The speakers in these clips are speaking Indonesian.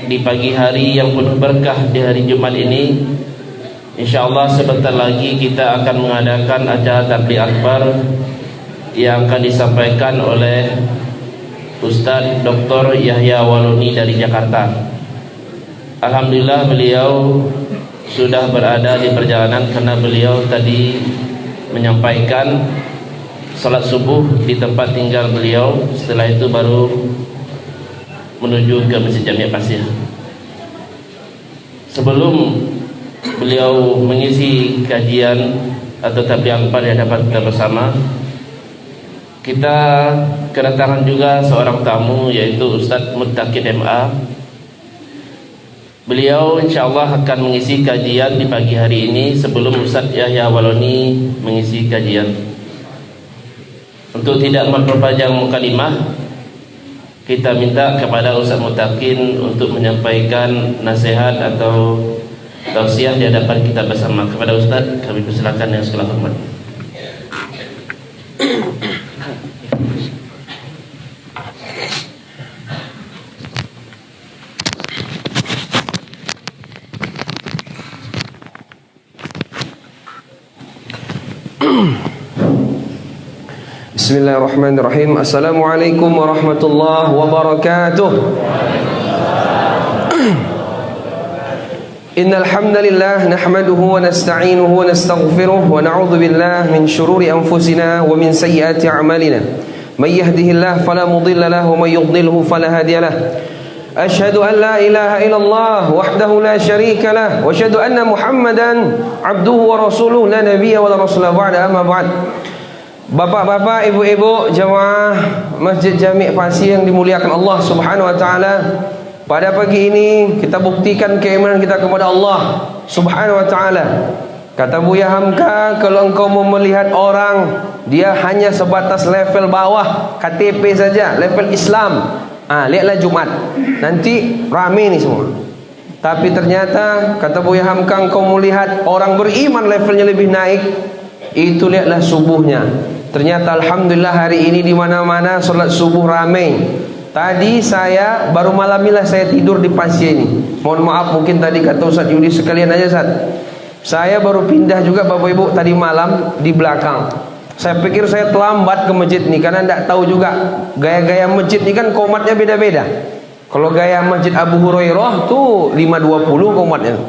di pagi hari yang penuh berkah di hari Jumat ini. InsyaAllah sebentar lagi kita akan mengadakan acara tabligh akbar yang akan disampaikan oleh Ustaz Dr. Yahya Waloni dari Jakarta. Alhamdulillah beliau sudah berada di perjalanan karena beliau tadi menyampaikan salat subuh di tempat tinggal beliau. Setelah itu baru menuju ke Masjid Jami' Pasir. Sebelum beliau mengisi kajian atau tabligh akbar di hadapan kita bersama, kita kedatangan juga seorang tamu, yaitu Ustaz Muttaqin MA. Beliau insyaAllah akan mengisi kajian di pagi hari ini sebelum Ustaz Yahya Waloni mengisi kajian. Untuk tidak memperpanjang mukalimah, kita minta kepada Ustaz Muttaqin untuk menyampaikan nasihat atau tausiah di hadapan kita bersama. Kepada Ustaz kami persilakan yang segala hormat. Bismillahirrahmanirrahim. Assalamualaikum warahmatullahi wabarakatuh. Innal hamdalillah nahmaduhu wa nasta'inuhu wa nastaghfiruh wa na'udzu billahi min shururi anfusina wa min sayyiati a'malina. May yahdihillahu fala mudilla lahu wa may yudlilhu fala hadiya lahu. Asyhadu an la ilaha illallah wahdahu la syarika lah wa asyhadu anna Muhammadan abduhu wa rasuluhu la nabiyya wa la rasula ba'da, amma ba'd. Bapak-bapak, ibu-ibu, jemaah Masjid Jami' Pasir yang dimuliakan Allah Subhanahu wa taala, pada pagi ini kita buktikan keimanan kita kepada Allah Subhanahu wa taala. Kata Buya Hamka, kalau engkau mau melihat orang dia hanya sebatas level bawah KTP saja, level Islam, lihatlah Jumat, nanti rame nih semua. Tapi ternyata kata Buya Hamka, engkau mau lihat orang beriman levelnya lebih naik, itu lihatlah subuhnya. Ternyata alhamdulillah hari ini di mana-mana salat subuh ramai. Tadi saya baru malam inilah saya tidur di pasir ini. Mohon maaf mungkin tadi kata Ustaz Yudi sekalian aja Ustaz. Saya baru pindah juga Bapak Ibu tadi malam di belakang. Saya pikir saya terlambat ke masjid ini karena tidak tahu juga gaya-gaya masjid ini kan qomatnya beda-beda. Kalau gaya Masjid Abu Hurairah tuh 520 qomatnya.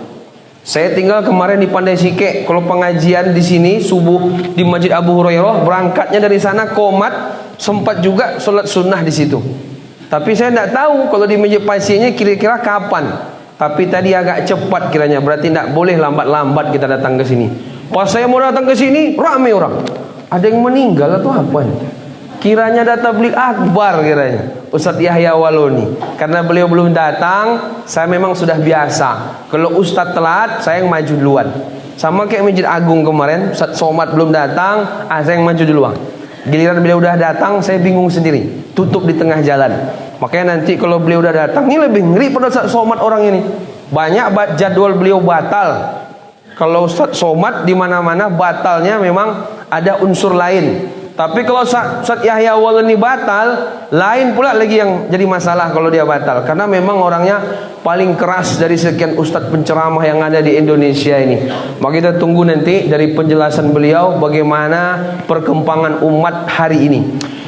Saya tinggal kemarin di Pandai Sike. Kalau pengajian di sini subuh di Masjid Abu Hurairah, berangkatnya dari sana komat, sempat juga sholat sunnah di situ. Tapi saya tidak tahu kalau di Masjid Pasirnya kira-kira kapan. Tapi tadi agak cepat kiranya, berarti tidak boleh lambat-lambat kita datang ke sini. Pas saya mau datang ke sini, ramai orang. Ada yang meninggal atau apa? Kiranya ada tabligh akbar kiranya. Ustaz Yahya Waloni. Karena beliau belum datang, saya memang sudah biasa. Kalau Ustaz telat, saya yang maju duluan. Sama kayak Masjid Agung kemarin, Ustaz Somad belum datang, saya yang maju duluan. Giliran beliau udah datang, saya bingung sendiri. Tutup di tengah jalan. Makanya nanti kalau beliau udah datang, ini lebih ngeri pada Ustaz Somad orang ini. Banyak jadwal beliau batal. Kalau Ustaz Somad di mana-mana batalnya memang ada unsur lain. Tapi kalau Ustaz Yahya Waloni batal, lain pula lagi yang jadi masalah kalau dia batal. Karena memang orangnya paling keras dari sekian ustadz penceramah yang ada di Indonesia ini. Maka kita tunggu nanti dari penjelasan beliau bagaimana perkembangan umat hari ini.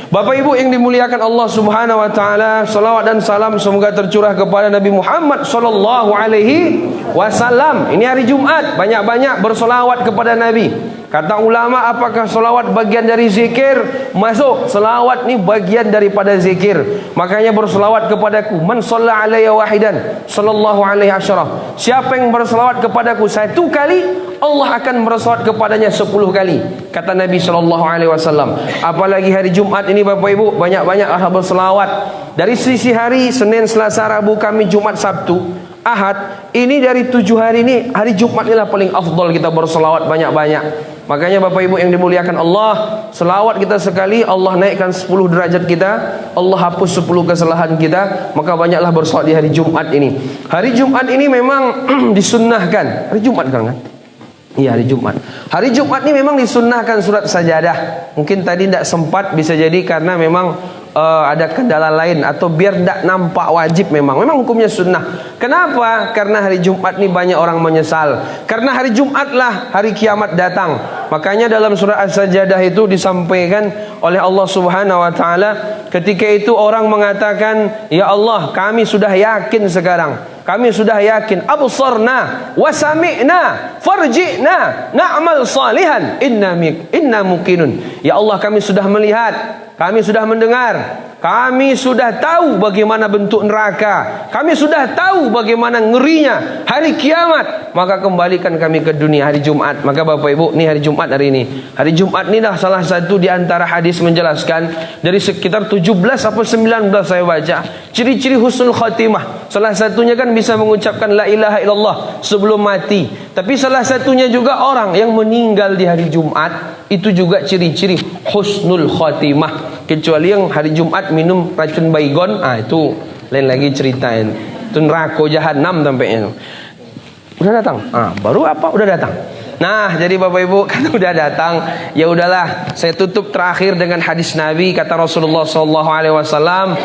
Bapak Ibu yang dimuliakan Allah Subhanahu wa taala, salawat dan salam semoga tercurah kepada Nabi Muhammad sallallahu alaihi wasallam. Ini hari Jumat, banyak-banyak bersolawat kepada Nabi. Kata ulama, apakah solawat bagian dari zikir? Masuk, solawat ni bagian daripada zikir. Makanya bersolawat kepadaku, man shalla alayya wahidan sallallahu alaihi asyara. Siapa yang bersolawat kepadaku satu kali, Allah akan bersolawat kepadanya 10 kali. Kata Nabi sallallahu alaihi wasallam. Apalagi hari Jumat ini Bapak Ibu, banyak-banyak bersolawat. Dari sisi hari Senin, Selasa, Rabu, Kamis, Jumat, Sabtu, Ahad, ini dari 7 hari ini, hari Jumat inilah paling afdal kita bersolawat banyak-banyak. Makanya Bapak Ibu yang dimuliakan Allah, selawat kita sekali, Allah naikkan 10 derajat kita, Allah hapus 10 kesalahan kita. Maka banyaklah bersolawat di hari Jumat ini. Hari Jumat ini memang disunnahkan. Hari Jumat kan? Iya, hari Jumat. Hari Jumat ini memang disunnahkan surat sajadah. Mungkin tadi tidak sempat, bisa jadi karena memang ada kendala lain atau biar tidak nampak wajib, memang hukumnya sunnah. Kenapa? Karena hari Jumat ini banyak orang menyesal. Karena hari Jumatlah hari kiamat datang. Makanya dalam surah As-Sajdah itu disampaikan oleh Allah Subhanahu wa taala, ketika itu orang mengatakan, "Ya Allah, kami sudah yakin sekarang. Kami sudah yakin, absarna wa sami'na farji'na na'mal salihan inna muqinun." Ya Allah, kami sudah melihat, kami sudah mendengar, kami sudah tahu bagaimana bentuk neraka, kami sudah tahu bagaimana ngerinya hari kiamat, maka kembalikan kami ke dunia hari Jumat. Maka Bapak Ibu, ini hari Jumat hari ini. Hari Jumat ini dah salah satu di antara hadis menjelaskan, dari sekitar 17 atau 19 saya baca, ciri-ciri husnul khatimah. Salah satunya kan bisa mengucapkan la ilaha illallah sebelum mati. Tapi salah satunya juga orang yang meninggal di hari Jumat, itu juga ciri-ciri husnul khatimah. Kecuali yang hari Jumat minum racun baygon, itu lain lagi ceritain. Itu neraka jahanam tampaknya. Udah datang? Baru apa? Udah datang. Nah, jadi Bapak Ibu, kan udah datang, ya udahlah. Saya tutup terakhir dengan hadis Nabi, kata Rasulullah sallallahu alaihi wasallam,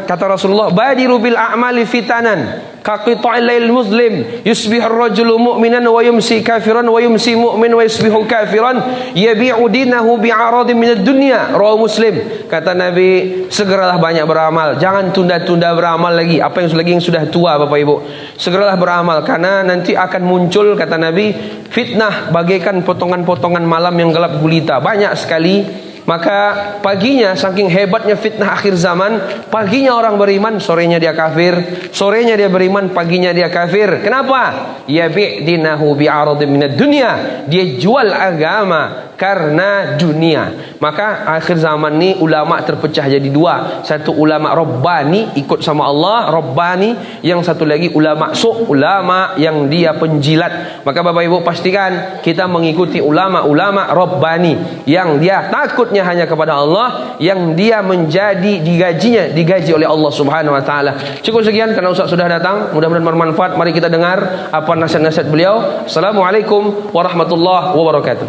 kata Rasulullah, badiru bil a'mali fitanan kaqita'il lail muslim yusbihu ar-rajulu mu'minan wa yumsi kafiran wa yumsi mu'min wa yusbihu kafiran yabi'u dinahu bi'aradin minad dunya. Rawahu Muslim. Kata Nabi, segeralah banyak beramal, jangan tunda-tunda beramal lagi. Apa yang sudah tua, Bapak Ibu, segeralah beramal, karena nanti akan muncul, kata Nabi, fitnah bagaikan potongan-potongan malam yang gelap gulita, banyak sekali. Maka paginya, saking hebatnya fitnah akhir zaman, paginya orang beriman, sorenya dia kafir, sorenya dia beriman, paginya dia kafir. Kenapa? Yabi' dinahu bi'aradin minad dunya. Dia jual agama karena dunia. Maka akhir zaman ini ulama terpecah jadi dua. Satu ulama Rabbani, ikut sama Allah, Rabbani. Yang satu lagi ulama ulama yang dia penjilat. Maka Bapak Ibu pastikan kita mengikuti ulama-ulama Rabbani, yang dia takutnya hanya kepada Allah, yang dia digaji oleh Allah Subhanahu wa taala. Cukup sekian karena Ustaz sudah datang. Mudah-mudahan bermanfaat. Mari kita dengar apa nasihat-nasihat beliau. Assalamualaikum warahmatullahi wabarakatuh.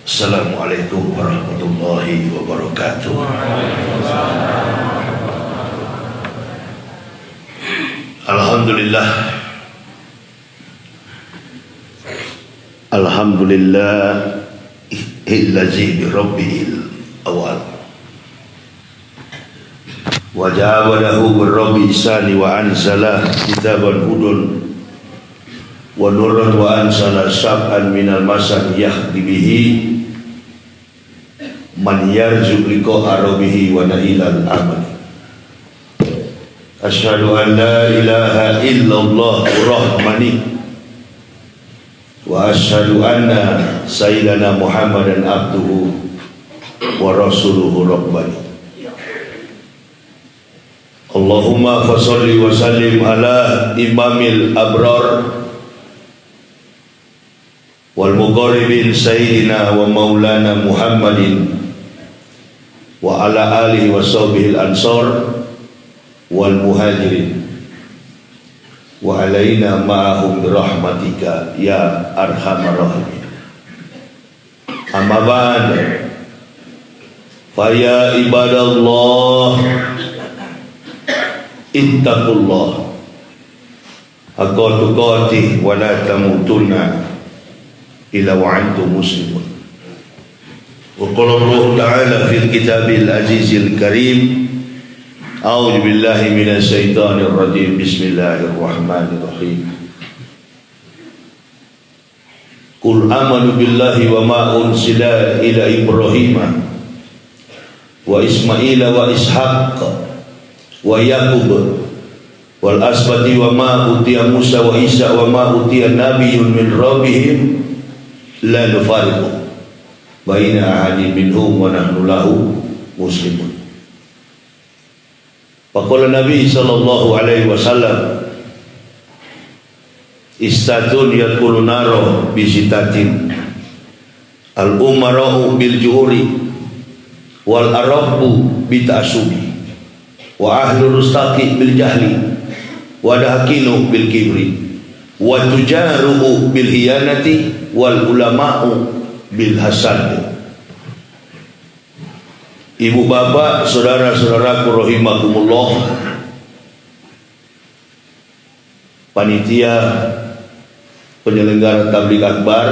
Assalamualaikum warahmatullahi wabarakatuh. Alhamdulillah. Alhamdulillah illazi bi rabbil awal wa jawadahu bir rabbi isani wa anzala kitaban hudun wa nurran wa ansala sab'an minal masan yahdi bihi man yarju liqa arabihi wa nailal amal. Asyhadu an la ilaha illallah rahmani wa asyhadu anna sayyidana Muhammadan abduhu wa rasuluhu rabbani. Allahumma fasholli wa sallim ala imamil abrar wal muqarribin sayyidina wa maulana Muhammadin wa ala alihi wa sahbihi al-ansar wal muhajirin wa alaina ma'ahum birahmatika ya arhamar rahimin. Amma ba'd, fa ya ibadallah ittaqullah haqqa tuqatih wa la tamutunna illa wa antum muslimun. وقال الله تعالى في الكتاب العزيز الكريم أعوذ بالله من الشيطان الرجيم بسم الله الرحمن الرحيم قل آمنوا بالله وما أنزل إلى إبراهيم وإسماعيل وإسحاق ويعقوب والأسباط وما أوتي موسى وعيسى وما أوتي نبي من ربهم لا نفارق baina ahadin minhum wa nahnu lahu muslimun. Faqala Nabi sallallahu alaihi wasallam, istatun yakulu naro bisitatin, al-umara'u bil juhuri wal arabu bita'asubi wa ahlul rustaqi bil jahli wa dahkinu bil kibri wa tujaru bil hiyanati wal ulama'u bil hasad. Ibu bapak, saudara-saudaraku rahimakumullah, panitia penyelenggara tabligh akbar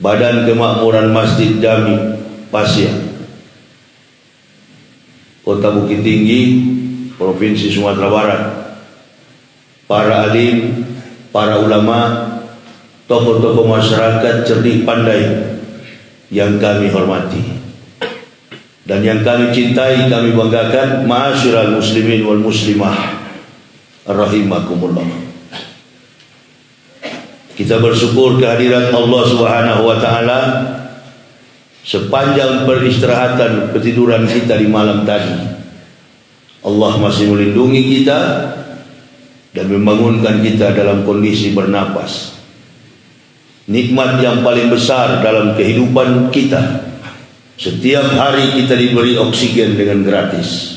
Badan Kemakmuran Masjid Jami Pasya, Kota Bukit Tinggi, Provinsi Sumatera Barat, para alim, para ulama, tokoh-tokoh masyarakat cerdik pandai yang kami hormati dan yang kami cintai, kami banggakan, ma'asyiral muslimin wal muslimah rahimakumullah. Kita bersyukur kehadiran Allah Subhanahu wa taala sepanjang peristirahatan ketiduran kita di malam tadi. Allah masih melindungi kita dan membangunkan kita dalam kondisi bernapas. Nikmat yang paling besar dalam kehidupan kita. Setiap hari kita diberi oksigen dengan gratis.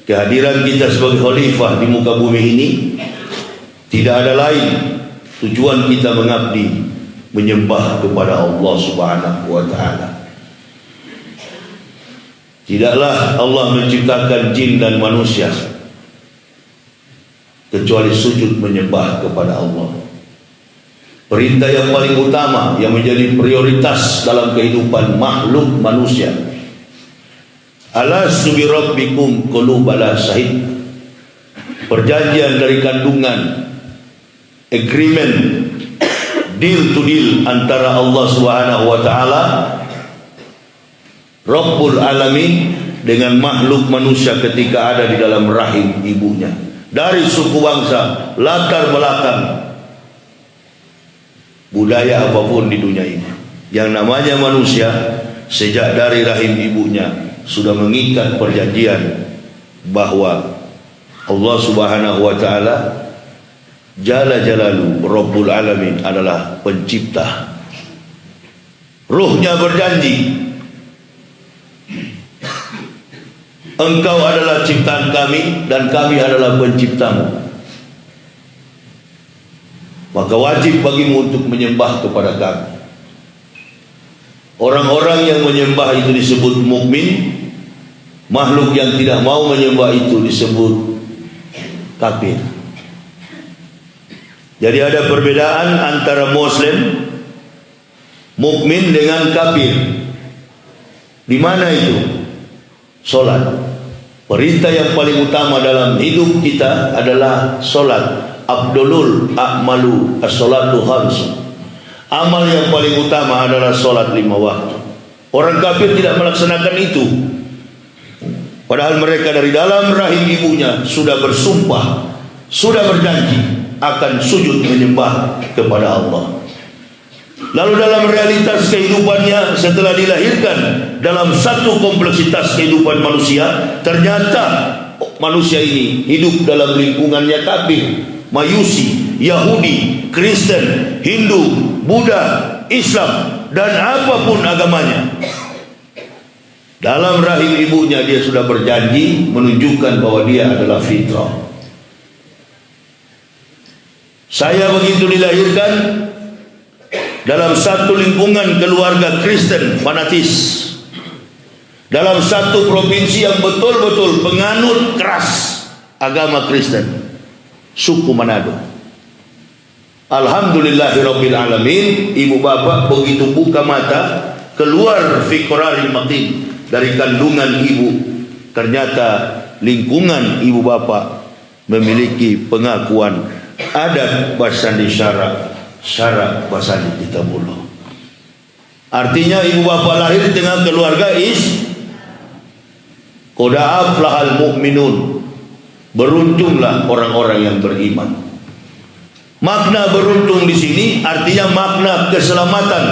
Kehadiran kita sebagai khalifah di muka bumi ini tidak ada lain tujuan kita mengabdi, menyembah kepada Allah Subhanahu wa taala. Tidaklah Allah menciptakan jin dan manusia kecuali sujud menyembah kepada Allah. Perintah yang paling utama yang menjadi prioritas dalam kehidupan makhluk manusia, alastu bi rabbikum qalu bala syahid. Perjanjian dari kandungan, agreement, deal to deal antara Allah Subhanahu wa taala Rabbul Alamin dengan makhluk manusia ketika ada di dalam rahim ibunya, dari suku bangsa, latar belakang, budaya apapun di dunia ini. Yang namanya manusia sejak dari rahim ibunya sudah mengikat perjanjian bahwa Allah Subhanahu wa taala Jalla Jalalu Rabbul Alamin adalah pencipta. Ruhnya berjanji, engkau adalah ciptaan kami dan kami adalah penciptamu. Maka wajib bagimu untuk menyembah kepada kami. Orang-orang yang menyembah itu disebut mukmin. Makhluk yang tidak mau menyembah itu disebut kafir. Jadi ada perbedaan antara muslim, mukmin dengan kafir. Di mana itu? Solat. Perintah yang paling utama dalam hidup kita adalah solat. Abdulul a'malu as-salatu khams. Amal yang paling utama adalah solat 5 waktu. Orang kafir tidak melaksanakan itu, padahal mereka dari dalam rahim ibunya sudah bersumpah, sudah berjanji akan sujud menyembah kepada Allah. Lalu dalam realitas kehidupannya setelah dilahirkan dalam satu kompleksitas kehidupan manusia, ternyata manusia ini hidup dalam lingkungannya kafir, Majusi, Yahudi, Kristen, Hindu, Buddha, Islam, dan apapun agamanya. Dalam rahim ibunya dia sudah berjanji menunjukkan bahwa dia adalah fitrah. Saya begitu dilahirkan dalam satu lingkungan keluarga Kristen fanatis, dalam satu provinsi yang betul-betul penganut keras agama Kristen, suku Manado. Alhamdulillahirabbil alamin, ibu bapak begitu buka mata, keluar fikrari makin dari kandungan ibu, ternyata lingkungan ibu bapak memiliki pengakuan adat basandi syarak basandi kitabullah. Artinya ibu bapak lahir dengan keluarga qad aflahal mu'minun, beruntunglah orang-orang yang beriman. Makna beruntung di sini artinya makna keselamatan.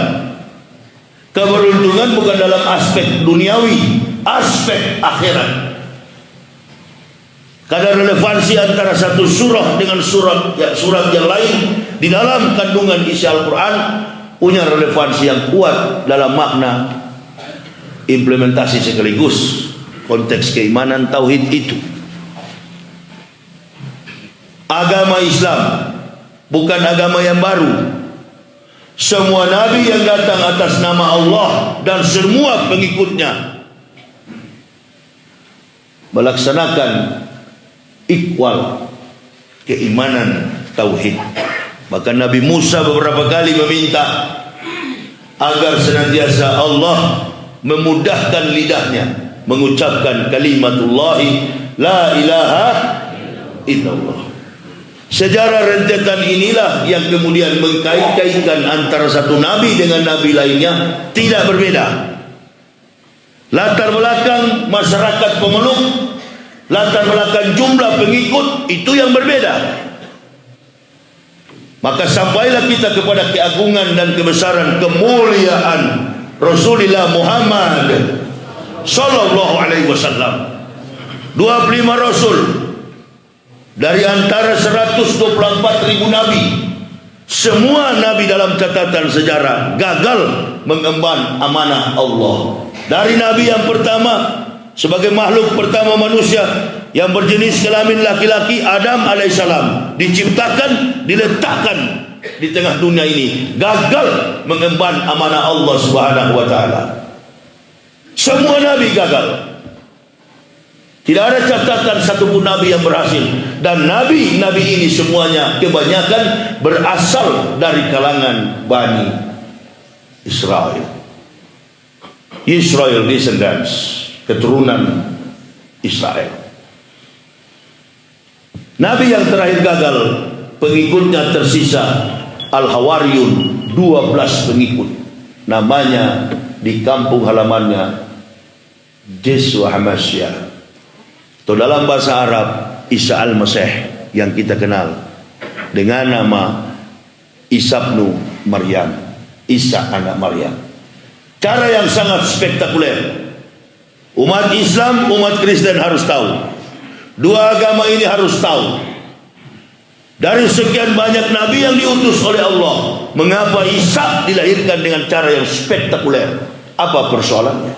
Keberuntungan bukan dalam aspek duniawi, aspek akhirat. Kadar relevansi antara satu surah dengan surat yang lain di dalam kandungan isi Al-Quran punya relevansi yang kuat dalam makna implementasi sekaligus konteks keimanan tauhid itu. Agama Islam bukan agama yang baru. Semua nabi yang datang atas nama Allah dan semua pengikutnya melaksanakan ikhwal keimanan tauhid. Maka Nabi Musa beberapa kali meminta agar senantiasa Allah memudahkan lidahnya mengucapkan kalimatullahi la ilaha illallah. Sejarah rentetan inilah yang kemudian mengkait-kaitkan antara satu nabi dengan nabi lainnya tidak berbeda. Latar belakang masyarakat pemeluk, latar belakang jumlah pengikut itu yang berbeda. Maka sampailah kita kepada keagungan dan kebesaran kemuliaan Rasulullah Muhammad sallallahu alaihi wasallam. 25 rasul dari antara 124.000 nabi. Semua nabi dalam catatan sejarah gagal mengemban amanah Allah. Dari nabi yang pertama sebagai makhluk pertama manusia yang berjenis kelamin laki-laki, Adam alaihissalam, diciptakan, diletakkan di tengah dunia ini, gagal mengemban amanah Allah Subhanahu wa taala. Semua nabi gagal. Tidak ada catatan satupun nabi yang berhasil. Dan nabi-nabi ini semuanya kebanyakan berasal dari kalangan Bani Israel. Israel descendants, keturunan Israel. Nabi yang terakhir gagal, pengikutnya tersisa Al-Hawariyun, 12 pengikut. Namanya di kampung halamannya Jeswa Hamasyah, atau dalam bahasa Arab Isa Al-Masih yang kita kenal dengan nama Isa bin Maryam, Isa anak Maryam. Cara yang sangat spektakuler. Umat Islam, umat Kristen harus tahu. Dua agama ini harus tahu. Dari sekian banyak nabi yang diutus oleh Allah, mengapa Isa dilahirkan dengan cara yang spektakuler? Apa persoalannya?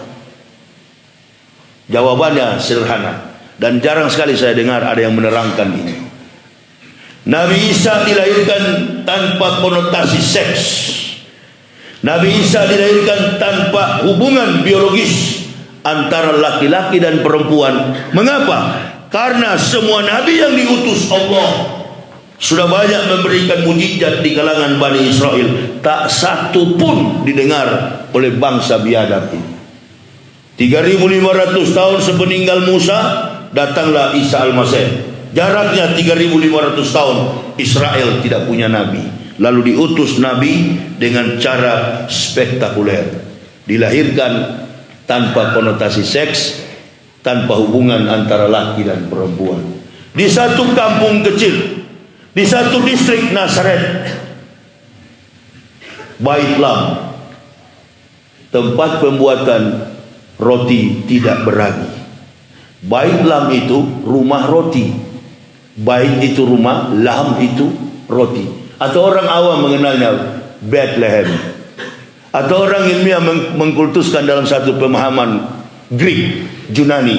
Jawabannya sederhana, dan jarang sekali saya dengar ada yang menerangkan ini. Nabi Isa dilahirkan tanpa konotasi seks. Nabi Isa dilahirkan tanpa hubungan biologis antara laki-laki dan perempuan. Mengapa? Karena semua nabi yang diutus Allah sudah banyak memberikan mukjizat di kalangan Bani Israel. Tak satu pun didengar oleh bangsa biadab ini. 3.500 tahun sepeninggal Musa, datanglah Isa Al-Masih. Jaraknya 3.500 tahun. Israel tidak punya nabi. Lalu diutus nabi dengan cara spektakuler. Dilahirkan tanpa konotasi seks, tanpa hubungan antara laki dan perempuan. Di satu kampung kecil, di satu distrik Nazaret, Bait Lam, tempat pembuatan roti tidak beragi. Bait Lam itu rumah roti. Bait itu rumah, Lam itu roti. Atau orang awam mengenalnya Bethlehem. Atau orang ilmiah mengkultuskan dalam satu pemahaman Greek, Yunani,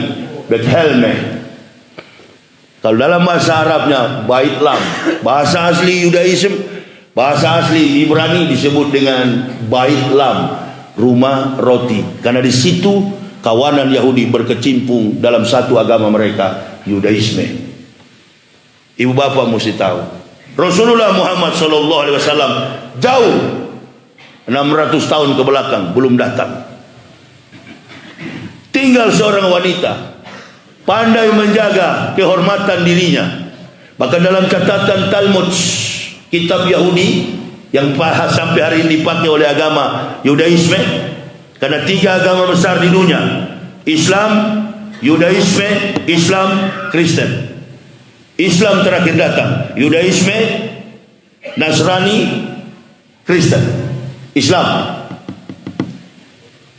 Bethlehem. Kalau dalam bahasa Arabnya Bait Lam, bahasa asli Yudaism, bahasa asli Ibrani disebut dengan Bait Lam, rumah roti. Karena di situ kawanan Yahudi berkecimpung dalam satu agama mereka, Yudaisme. Ibu bapak mesti tahu, Rasulullah Muhammad SAW jauh 600 tahun ke belakang belum datang. Tinggal seorang wanita pandai menjaga kehormatan dirinya. Bahkan dalam catatan Talmud, kitab Yahudi yang sampai hari ini dipakai oleh agama Yudaisme, karena 3 agama besar di dunia, Islam, Yudaisme, Islam, Kristen. Islam terakhir datang, Yudaisme, Nasrani, Kristen, Islam.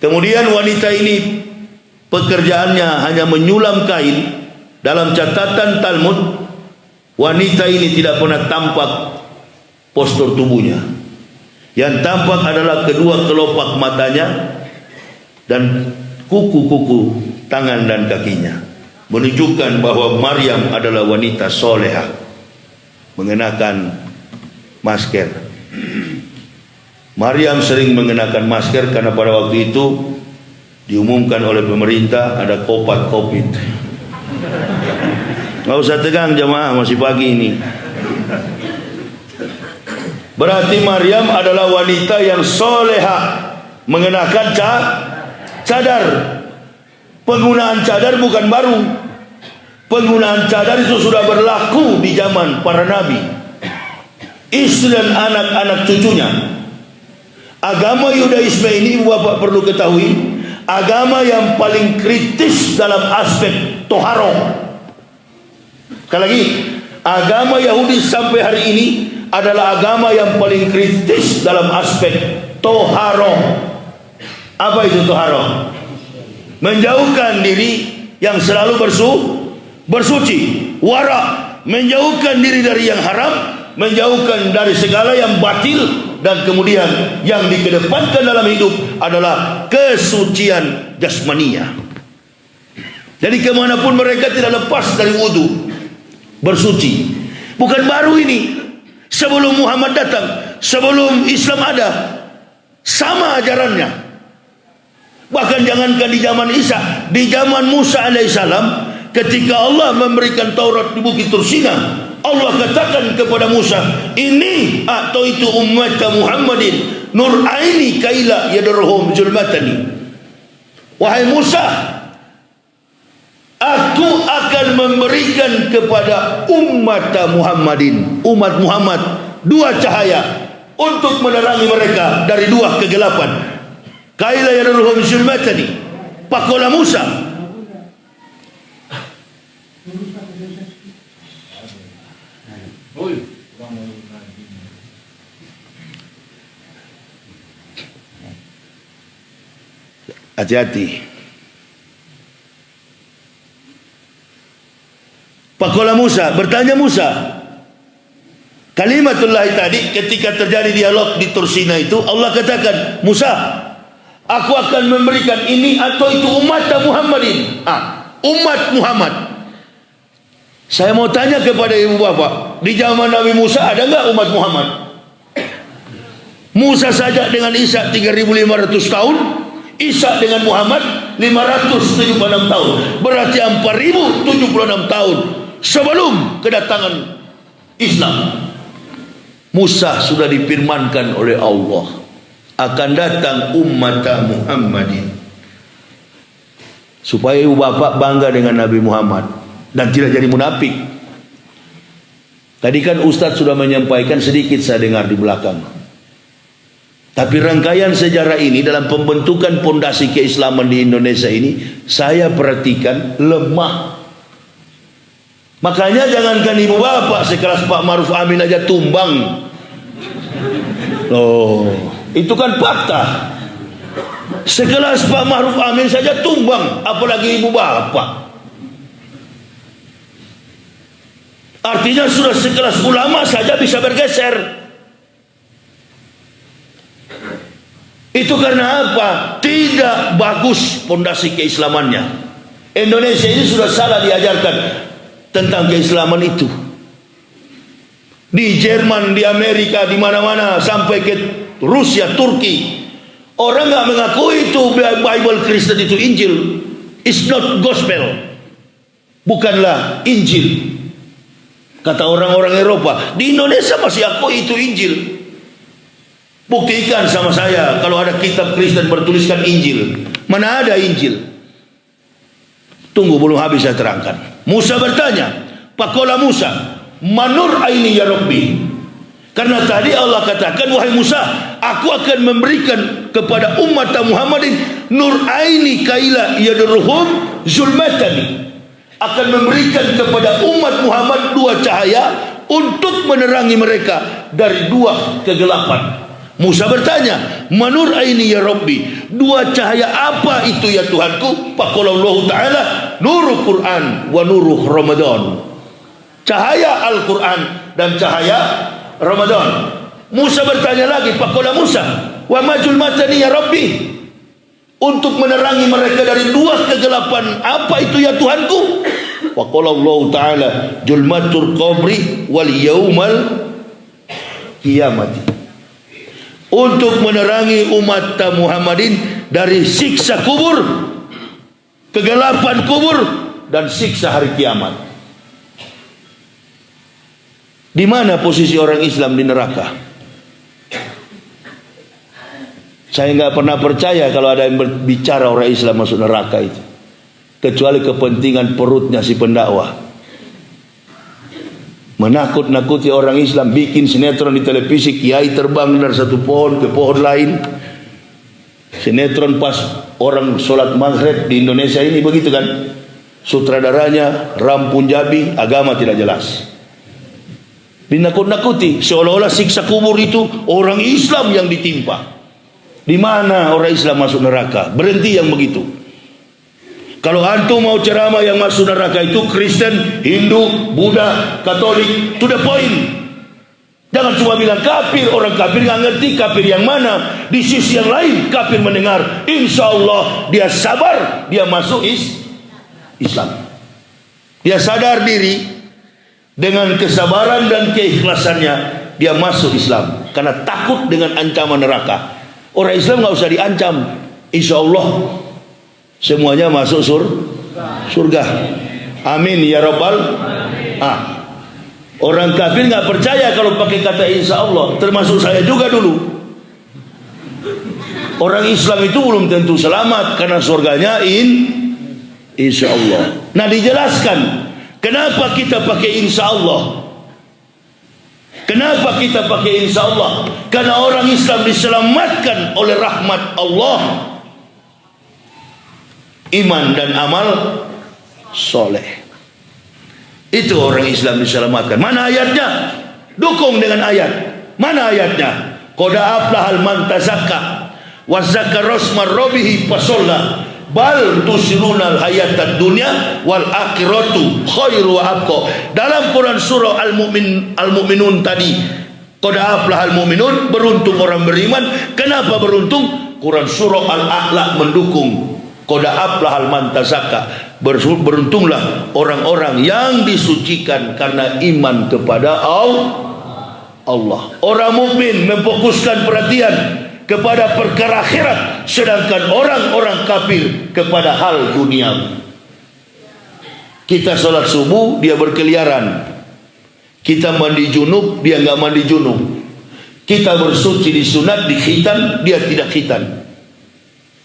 Kemudian wanita ini pekerjaannya hanya menyulam kain Dalam catatan Talmud, wanita ini tidak pernah tampak postur tubuhnya. Yang tampak adalah kedua kelopak matanya dan kuku-kuku tangan dan kakinya, menunjukkan bahwa Maryam adalah wanita solehah, mengenakan masker. Maryam sering mengenakan masker karena pada waktu itu diumumkan oleh pemerintah ada COVID. Nggak usah tegang jemaah, masih pagi ini. Berarti Maryam adalah wanita yang soleha, mengenakan cadar. Penggunaan cadar bukan baru. Penggunaan cadar itu sudah berlaku di zaman para nabi, istri dan anak-anak cucunya. Agama Yudaisme ini Bapak perlu ketahui, agama yang paling kritis dalam aspek toharoh. Sekali lagi, agama Yahudi sampai hari ini adalah agama yang paling kritis dalam aspek toharoh. Apa itu toharoh? Menjauhkan diri yang selalu bersuci, wara, menjauhkan diri dari yang haram, menjauhkan dari segala yang batil, dan kemudian yang dikedepankan dalam hidup adalah kesucian jasmania. Jadi kemanapun mereka tidak lepas dari wudu, bersuci. Bukan baru ini, sebelum Muhammad datang, sebelum Islam ada, sama ajarannya. Bahkan jangankan di zaman Isa, di zaman Musa alaihissalam, ketika Allah memberikan Taurat di Bukit Tursina, Allah katakan kepada Musa, ini atau itu umat Muhammadin nur aini kaila yadurhum zulmatani. Wahai Musa, aku akan memberikan kepada umat Muhammadin, umat Muhammad, dua cahaya untuk menerangi mereka dari dua kegelapan. Kaila yadurhum zulmatani. Pakola Musa, hati-hati. Pakola Musa, bertanya Musa, kalimatullah tadi ketika terjadi dialog di Tursina itu, Allah katakan, Musa, aku akan memberikan ini atau itu umat Muhammadin. Umat Muhammad. Saya mau tanya kepada ibu bapak, di zaman Nabi Musa ada enggak umat Muhammad? Musa saja dengan Isa 3.500 tahun, Isa dengan Muhammad 576 tahun. Berarti 4.076 tahun sebelum kedatangan Islam. Musa sudah difirmankan oleh Allah, akan datang umat Muhammadin. Supaya ibu bapak bangga dengan Nabi Muhammad dan tidak jadi munafik. Tadi kan Ustadz sudah menyampaikan sedikit, saya dengar di belakang. Tapi rangkaian sejarah ini dalam pembentukan fondasi keislaman di Indonesia ini, saya perhatikan lemah. Makanya jangankan ibu bapak sekelas Pak Maruf Amin aja tumbang. Loh, itu kan fakta. Sekelas Pak Maruf Amin saja tumbang, apalagi ibu bapak. Artinya sudah sekelas ulama saja bisa bergeser. Itu karena apa? Tidak bagus fondasi keislamannya. Indonesia ini sudah salah diajarkan tentang keislaman itu. Di Jerman, di Amerika, di mana-mana, sampai ke Rusia, Turki, orang nggak mengakui itu Bible Kristen itu Injil. It's not gospel. Bukanlah Injil. Kata orang-orang Eropa. Di Indonesia masih akui itu Injil. Buktikan sama saya kalau ada kitab Kristen bertuliskan Injil. Mana ada Injil? Tunggu, belum habis saya terangkan. Musa bertanya, Pakola Musa, manur aini ya Rabbi. Karena tadi Allah katakan, wahai Musa, aku akan memberikan kepada umat Muhammadin nur aini kaila yadurhum zulmatani. Akan memberikan kepada umat Muhammad dua cahaya untuk menerangi mereka dari dua kegelapan. Musa bertanya, manur aini ya Rabbi, dua cahaya apa itu ya Tuhanku? Faqala Allah Ta'ala, nurul Quran wa nuruh Ramadan. Cahaya Al-Quran dan cahaya Ramadan. Musa bertanya lagi, faqala Musa, wa majul matani ya Rabbi, untuk menerangi mereka dari dua kegelapan, apa itu ya Tuhanku? Faqala Allah Ta'ala, julmatul qabri wal yaumal qiyamati, untuk menerangi umat Muhammadin dari siksa kubur, kegelapan kubur, dan siksa hari kiamat. Di mana posisi orang Islam di neraka? Saya nggak pernah percaya kalau ada yang berbicara orang Islam masuk neraka itu, kecuali kepentingan perutnya si pendakwah. Menakut-nakuti orang Islam, bikin sinetron di televisi, kiai terbang dari satu pohon ke pohon lain. Sinetron pas orang sholat maghrib di Indonesia ini begitu kan, sutradaranya Ram Punjabi, agama tidak jelas. Dinakut-nakuti seolah-olah siksa kubur itu orang Islam yang ditimpa. Di mana orang Islam masuk neraka? Berhenti yang begitu. Kalau antum mau ceramah yang masuk neraka itu Kristen, Hindu, Buddha, Katolik, to the point. Jangan cuma bilang kafir. Orang kafir nggak ngerti kafir yang mana. Di sisi yang lain kafir mendengar, insya Allah dia sabar, dia masuk Islam. Dia sadar diri, dengan kesabaran dan keikhlasannya dia masuk Islam, karena takut dengan ancaman neraka. Orang Islam nggak usah diancam, insya Allah semuanya masuk surga. Amin ya Rabbal. Orang kafir nggak percaya kalau pakai kata insya Allah, termasuk saya juga dulu. Orang Islam itu belum tentu selamat, karena surganya insya Allah. Nah, dijelaskan kenapa kita pakai insya Allah. Kenapa kita pakai insya Allah? Karena orang Islam diselamatkan oleh rahmat Allah, iman dan amal soleh. Itu orang Islam diselamatkan. Mana ayatnya? Dukung dengan ayat. Mana ayatnya? Qad aflahal man tazakka wa zakara rasma rabbih fasalla bal tusirunal hayatad dunya wal akhiratu khairu wa abqa. Dalam Quran surah Al-Mu'minun tadi, qad aflahal mu'minun, beruntung orang beriman. Kenapa beruntung? Quran surah Al-A'la mendukung. Qad aflahal man tazakka, beruntunglah orang-orang yang disucikan karena iman kepada Allah. Orang mukmin memfokuskan perhatian kepada perkara akhirat, sedangkan orang-orang kafir kepada hal duniawi. Kita sholat subuh, dia berkeliaran. Kita mandi junub, dia nggak mandi junub. Kita bersuci di sunat, di khitan, dia tidak khitan.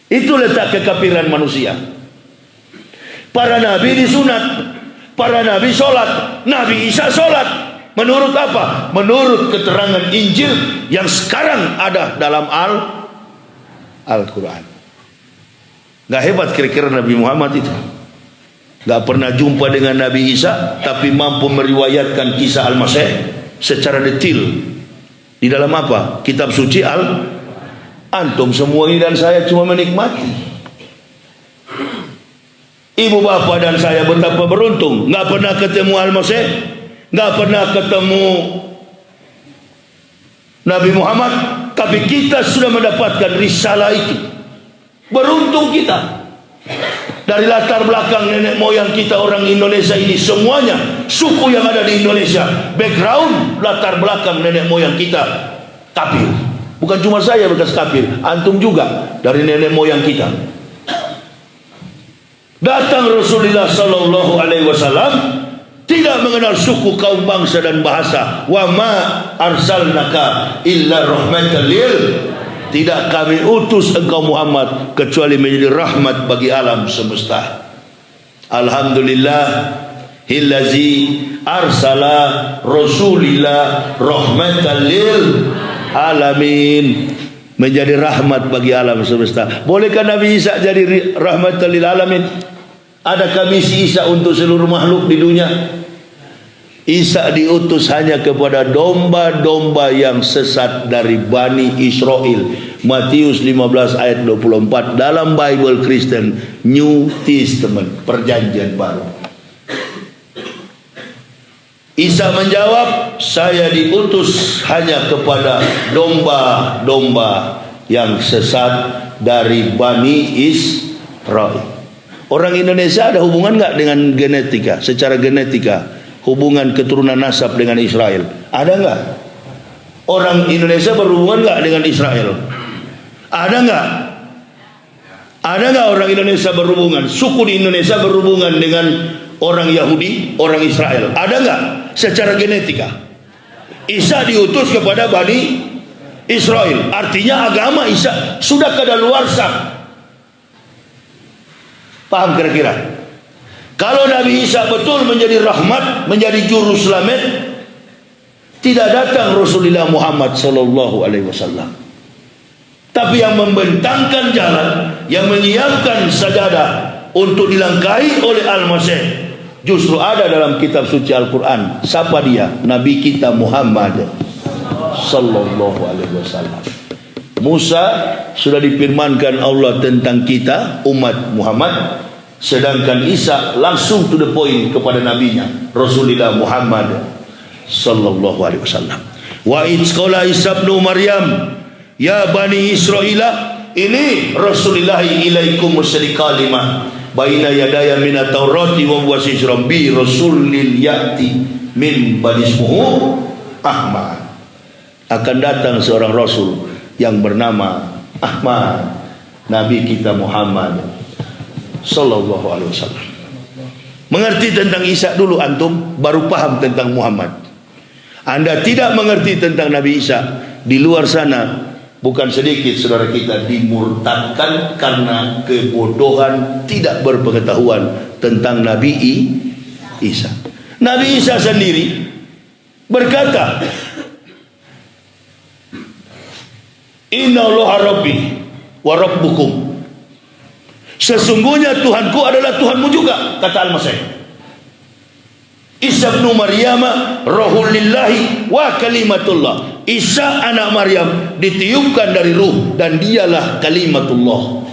Itu letak kekafiran manusia. Para nabi disunat, para nabi sholat, Nabi Isa sholat. Menurut apa? Menurut keterangan Injil yang sekarang ada dalam Al-Quran. Gak hebat kira-kira Nabi Muhammad itu? Gak pernah jumpa dengan Nabi Isa, tapi mampu meriwayatkan kisah Al-Masih secara detail. Di dalam apa? Kitab suci Antum semua ini dan saya cuma menikmati. Ibu bapak dan saya betapa beruntung, gak pernah ketemu Al-Masih, gak pernah ketemu Nabi Muhammad, tapi kita sudah mendapatkan risalah itu. Beruntung kita. Dari latar belakang nenek moyang kita orang Indonesia ini, semuanya suku yang ada di Indonesia, background latar belakang nenek moyang kita kafir. Bukan cuma saya bekas kafir, antum juga dari nenek moyang kita. Datang Rasulullah sallallahu alaihi wasallam, tidak mengenal suku, kaum, bangsa dan bahasa. Wa ma arsalnaka illa rahmatan lil, tidak kami utus engkau Muhammad kecuali menjadi rahmat bagi alam semesta. Alhamdulillah hillazi arsala rasulillah rahmatan lil alamin, menjadi rahmat bagi alam semesta. Bolehkah Nabi Isa jadi rahmatan lil alamin? Adakah misi Isa untuk seluruh makhluk di dunia? Isa diutus hanya kepada domba-domba yang sesat dari Bani Israel. Matius 15 ayat 24 dalam Bible Kristen New Testament, perjanjian baru. Isa menjawab, saya diutus hanya kepada domba-domba yang sesat dari Bani Israel. Orang Indonesia ada hubungan nggak dengan genetika? Secara genetika, hubungan keturunan nasab dengan Israel ada nggak? Orang Indonesia berhubungan nggak dengan Israel? Ada nggak? Ada nggak orang Indonesia berhubungan? Suku di Indonesia berhubungan dengan orang Yahudi, orang Israel? Ada nggak? Secara genetika. Isa diutus kepada Bani Israel. Artinya agama Isa sudah kadaluarsa. Paham kira-kira? Kalau Nabi Isa betul menjadi rahmat, menjadi juru selamat, tidak datang Rasulullah Muhammad sallallahu alaihi wasallam. Tapi yang membentangkan jalan, yang menyiapkan sajadah untuk dilangkahi oleh Al-Masih, justru ada dalam kitab suci Al-Quran. Siapa dia? Nabi kita Muhammad sallallahu alaihi wasallam. Musa sudah difirmankan Allah tentang kita, umat Muhammad. Sedangkan Isa langsung to the point kepada nabinya Rasulullah Muhammad sallallahu alaihi wasallam. Wa idz qala Isa ibn Maryam ya bani Israil, ini Rasulullah ilaikum musli kalimah baina yadaya min at-taurati wa wasisram bi rasulil yati min bani ismuhu Ahmad. Akan datang seorang rasul yang bernama Ahmad, nabi kita Muhammad sallallahu alaihi wasallam. Mengerti tentang Isa dulu antum, baru paham tentang Muhammad. Anda tidak mengerti tentang Nabi Isa, di luar sana bukan sedikit saudara kita dimurtadkan karena kebodohan, tidak berpengetahuan tentang Nabi Isa. Nabi Isa sendiri berkata, Inna Allaha Rabbi wa Rabbukum, sesungguhnya Tuhanku adalah Tuhanmu juga, kata Al-Masih. Isa bin Maryam rohul lillahi wa kalimatullah. Isa anak Maryam ditiupkan dari ruh dan dialah kalimatullah.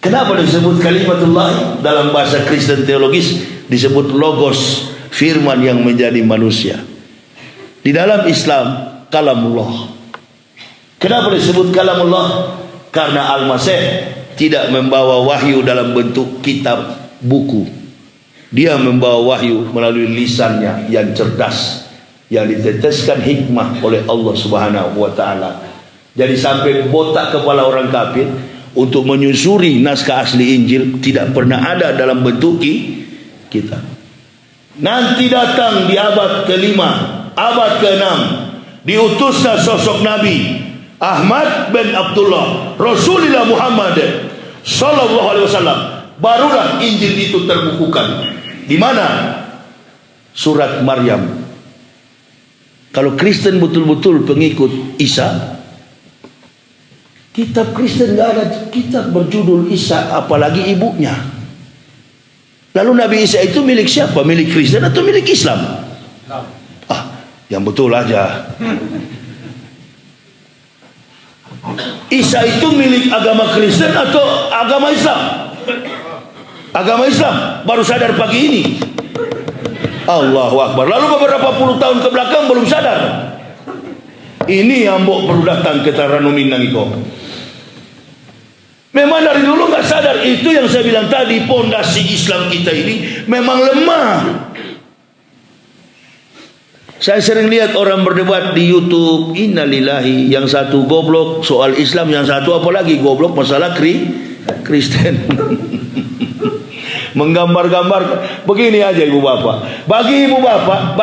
Kenapa disebut kalimatullah? Dalam bahasa Kristen teologis disebut logos, firman yang menjadi manusia. Di dalam Islam kalamullah. Kenapa disebut kalamullah? Karena Al-Masih tidak membawa wahyu dalam bentuk kitab buku. Dia membawa wahyu melalui lisannya yang cerdas, yang diteteskan hikmah oleh Allah Subhanahu wa taala. Jadi sampai botak kepala orang kafir untuk menyusuri naskah asli Injil tidak pernah ada dalam bentuk kitab. Nanti datang di abad ke-5, abad ke-6, diutuslah sosok Nabi Ahmad bin Abdullah Rasulullah Muhammad sallallahu alaihi wasallam. Barulah Injil itu terbukukan. Di mana? Surat Maryam. Kalau Kristen betul-betul pengikut Isa, kitab Kristen enggak ada kitab berjudul Isa, apalagi ibunya. Lalu Nabi Isa itu milik siapa? Milik Kristen atau milik Islam? Yang betul aja. Isa itu milik agama Kristen atau agama Islam? Agama Islam. Baru sadar pagi ini. Allahu Akbar. Lalu beberapa puluh tahun ke belakang belum sadar. Ini yang perlu datang ke Taranu Minang iko. Memang dari dulu nggak sadar. Itu yang saya bilang tadi, pondasi Islam kita ini memang lemah. Saya sering lihat orang berdebat di YouTube, innalillahi, yang satu goblok soal Islam, yang satu apalagi goblok masalah Kristen. Menggambar-gambar begini aja ibu bapak. Bagi ibu bapak,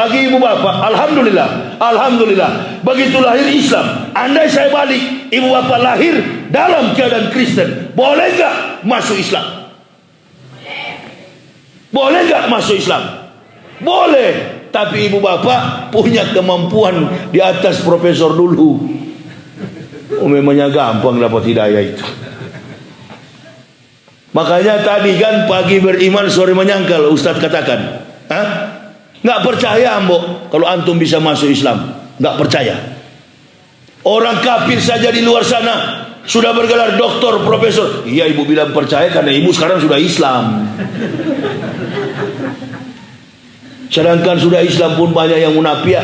alhamdulillah, begitu lahir Islam. Andai saya balik, ibu bapak lahir dalam keadaan Kristen, boleh gak masuk Islam? Boleh gak masuk Islam? Boleh. Tapi ibu bapak punya kemampuan di atas profesor dulu. Memangnya gampang dapat hidayah itu. Makanya tadi kan pagi beriman sore menyangkal, Ustaz katakan. Nggak percaya mbok kalau antum bisa masuk Islam. Nggak percaya. Orang kafir saja di luar sana sudah bergelar doktor, profesor. Iya, ibu bilang percaya karena ibu sekarang sudah Islam. Sedangkan sudah Islam pun banyak yang munafik.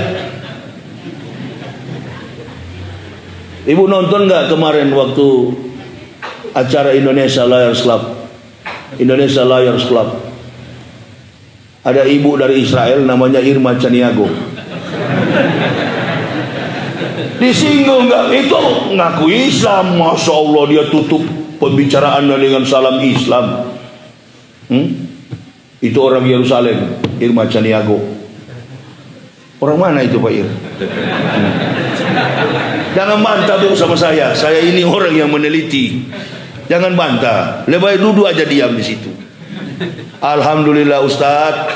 Ibu nonton nggak kemarin waktu acara Indonesia Liars Club? Indonesia Liars Club. Ada ibu dari Israel namanya Irma Caniago. Disinggung nggak? Itu ngaku Islam, masya Allah, dia tutup pembicaraannya dengan salam Islam. Itu orang Yerusalem, Irma Caniago. Orang mana itu Pak Ir? Jangan bantah bu sama saya. Saya ini orang yang meneliti. Jangan bantah. Lebih baik duduk aja diam di situ. Alhamdulillah Ustaz,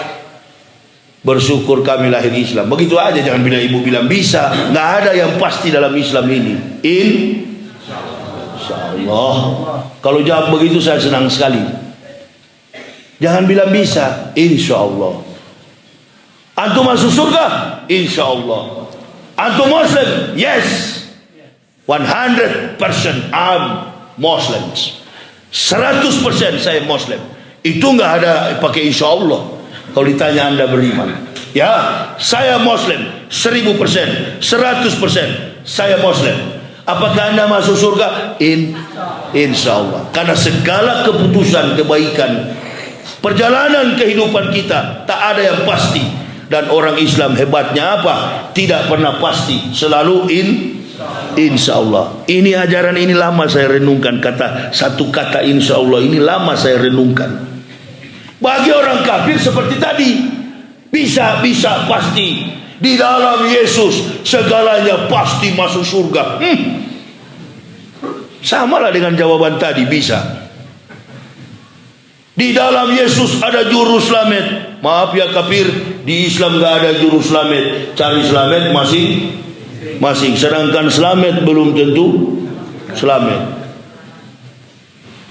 bersyukur kami lahir Islam. Begitu aja, jangan bila ibu bilang bisa. Nggak ada yang pasti dalam Islam ini. Insyaallah. Kalau jawab begitu saya senang sekali. Jangan bilang bisa. Insyaallah. Antum masuk surga? Insyaallah. Antum Muslim? Yes. 100% I'm Muslims. 100% saya Muslim. Itu nggak ada pakai insyaallah. Kalau ditanya anda beriman, ya saya Muslim 1000%, 100% saya Muslim. Apakah anda masuk surga? Insyaallah. Karena segala keputusan kebaikan perjalanan kehidupan kita tak ada yang pasti. Dan orang Islam hebatnya apa? Tidak pernah pasti, selalu insyaallah. Ini ajaran ini lama saya renungkan, satu kata insyaallah ini lama saya renungkan. Bagi orang kafir seperti tadi, bisa pasti di dalam Yesus segalanya pasti masuk surga. Samalah dengan jawaban tadi, bisa. Di dalam Yesus ada juru selamat. Maaf ya kafir, di Islam gak ada juru selamat. Cari selamat masing-masing. Sedangkan selamat belum tentu selamat.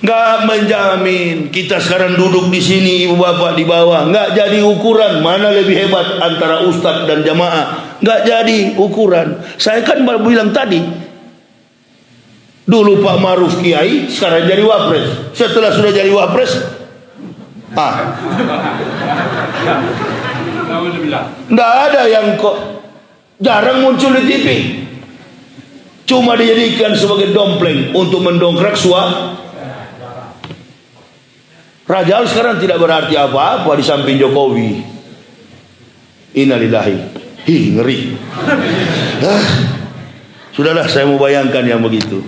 Gak menjamin. Kita sekarang duduk di sini, ibu bapak di bawah, gak jadi ukuran mana lebih hebat antara ustadz dan jamaah. Gak jadi ukuran. Saya kan baru bilang tadi, dulu Pak Maruf kiai, sekarang jadi wapres. Setelah sudah jadi wapres, nggak ada yang kok jarang muncul di TV. Cuma dijadikan sebagai dompleng untuk mendongkrak suara. Raja sekarang tidak berarti apa-apa di samping Jokowi. Innalillahi. Ngeri. Sudahlah, saya mau bayangkan yang begitu.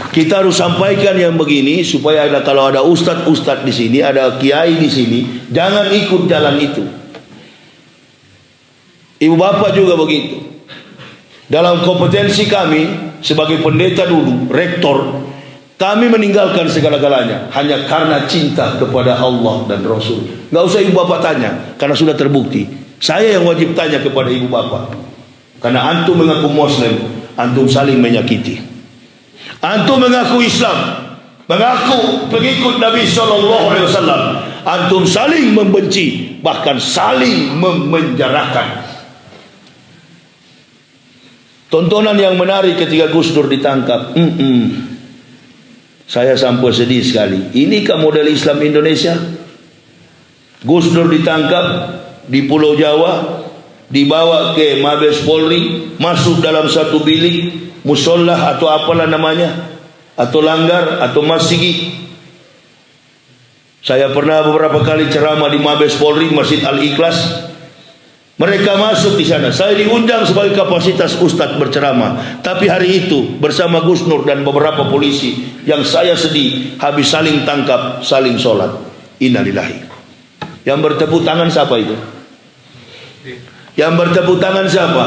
Kita harus sampaikan yang begini supaya kalau ada ustadz di sini, ada kiai di sini, jangan ikut jalan itu. Ibu bapak juga begitu. Dalam kompetensi kami sebagai pendeta dulu, rektor, kami meninggalkan segala-galanya hanya karena cinta kepada Allah dan Rasul. Nggak usah ibu bapak tanya, karena sudah terbukti. Saya yang wajib tanya kepada ibu bapak, karena antum mengaku Muslim, antum saling menyakiti. Antum mengaku Islam, mengaku pengikut Nabi SAW, antum saling membenci, bahkan saling memenjarakan. Tontonan yang menarik ketika Gus Dur ditangkap. Saya sampai sedih sekali. Inikah model Islam Indonesia? Gus Dur ditangkap di Pulau Jawa, dibawa ke Mabes Polri, masuk dalam satu bilik musolah atau apalah namanya, atau langgar atau masjid. Saya pernah beberapa kali ceramah di Mabes Polri, Masjid Al-Ikhlas. Mereka masuk di sana. Saya diundang sebagai kapasitas ustadz berceramah. Tapi hari itu bersama Gus Nur dan beberapa polisi, yang saya sedih, habis saling tangkap, saling sholat. Innalillahi. Yang bertepuk tangan siapa itu? Yang bertepuk tangan siapa?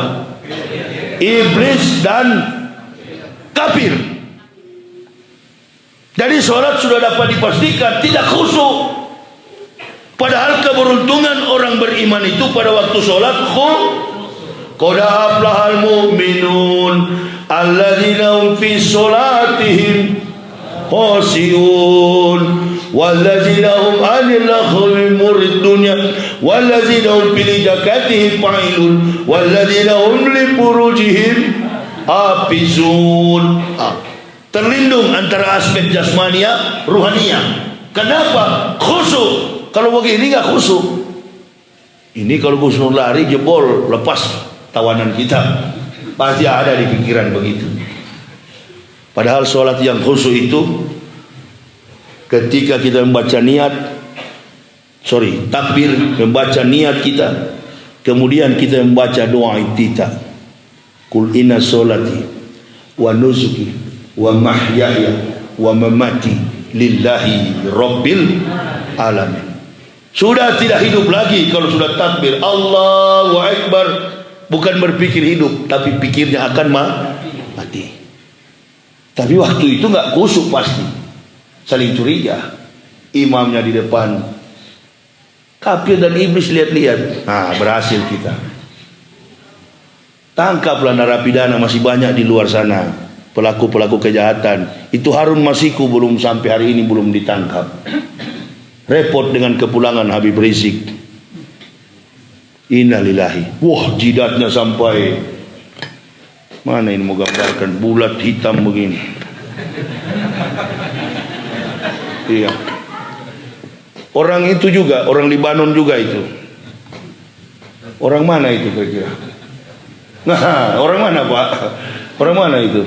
Iblis dan kafir. Jadi sholat sudah dapat dipastikan tidak khusyuk. Padahal keberuntungan orang beriman itu pada waktu sholat qad aflahal mu'minun alladzina hum fi sholatihim khashi'un walladzina hum 'anil laghwi muridun walladzina hum li zakatihim fa'ilun walladzina hum li furujihim hafizun. Terlindung antara aspek jasmania, ruhania. Kenapa? Khusyuk. Kalau begini nggak khusyuk. Ini kalau khusyuk lari jebol, lepas tawanan kita. Pasti ada di pikiran begitu. Padahal sholat yang khusyuk itu ketika kita membaca takbir, membaca niat kita, kemudian kita membaca doa iftitah. Qul inna sholati wa nusuki wa mahyaya wa mamati lillahi rabbil alamin. Sudah tidak hidup lagi kalau sudah takbir Allahu Akbar, bukan berpikir hidup, tapi pikirnya akan mati. Tapi waktu itu nggak khusyuk, pasti saling curiga. Imamnya di depan, kafir dan iblis lihat-lihat. Berhasil kita. Tangkaplah narapidana, masih banyak di luar sana pelaku-pelaku kejahatan. Itu Harun Masiku belum sampai hari ini belum ditangkap. Repot dengan kepulangan Habib Rizik. Innalillahi. Wah, jidatnya sampai mana ini, mau gambarkan bulat hitam begini. Iya. Orang itu juga, orang Libanon juga itu. Orang mana itu kira-kira? Nah, orang mana Pak? Orang mana itu?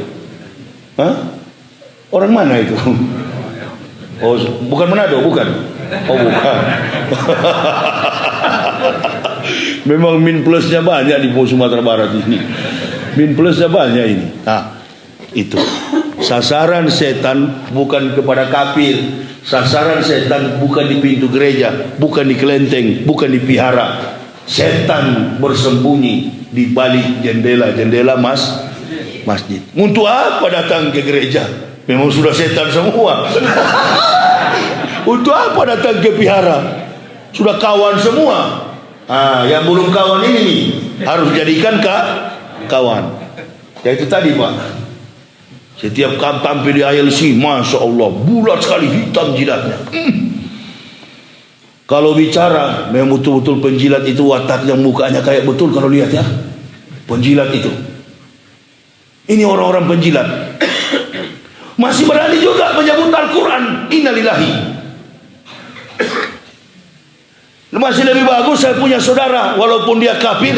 Hah? Orang mana itu? Oh, bukan Manado, bukan? Oh, bukan. Memang min plusnya banyak di Sumatera Barat ini. Min plusnya banyak ini. Itu. Sasaran setan bukan kepada kafir. Sasaran setan bukan di pintu gereja, bukan di kelenteng, bukan di vihara. Setan bersembunyi di balik jendela-jendela masjid. Untuk apa datang ke gereja? Memang sudah setan semua. Untuk apa datang ke vihara? Sudah kawan semua. Yang belum kawan ini nih harus jadikan kawan. Ya itu tadi Pak. Setiap tampil di ILC, Masya Allah, bulat sekali, hitam jidatnya. Kalau bicara, memang betul-betul penjilat itu wataknya, mukanya kayak betul kalau lihat ya. Penjilat itu. Ini orang-orang penjilat. Masih berani juga menyebut Al-Quran. Innalillahi. Masih lebih bagus saya punya saudara, walaupun dia kafir,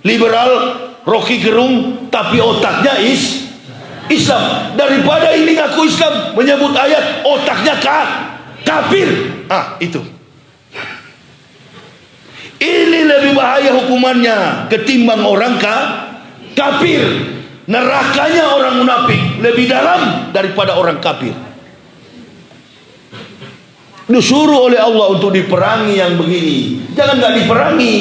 liberal, Rocky Gerung, tapi otaknya Islam. Daripada ini ngaku Islam, menyebut ayat, otaknya kafir. Itu. Ini lebih bahaya hukumannya ketimbang orang kafir. Nerakanya orang munafik lebih dalam daripada orang kafir. Disuruh oleh Allah untuk diperangi yang begini, jangan nggak diperangi.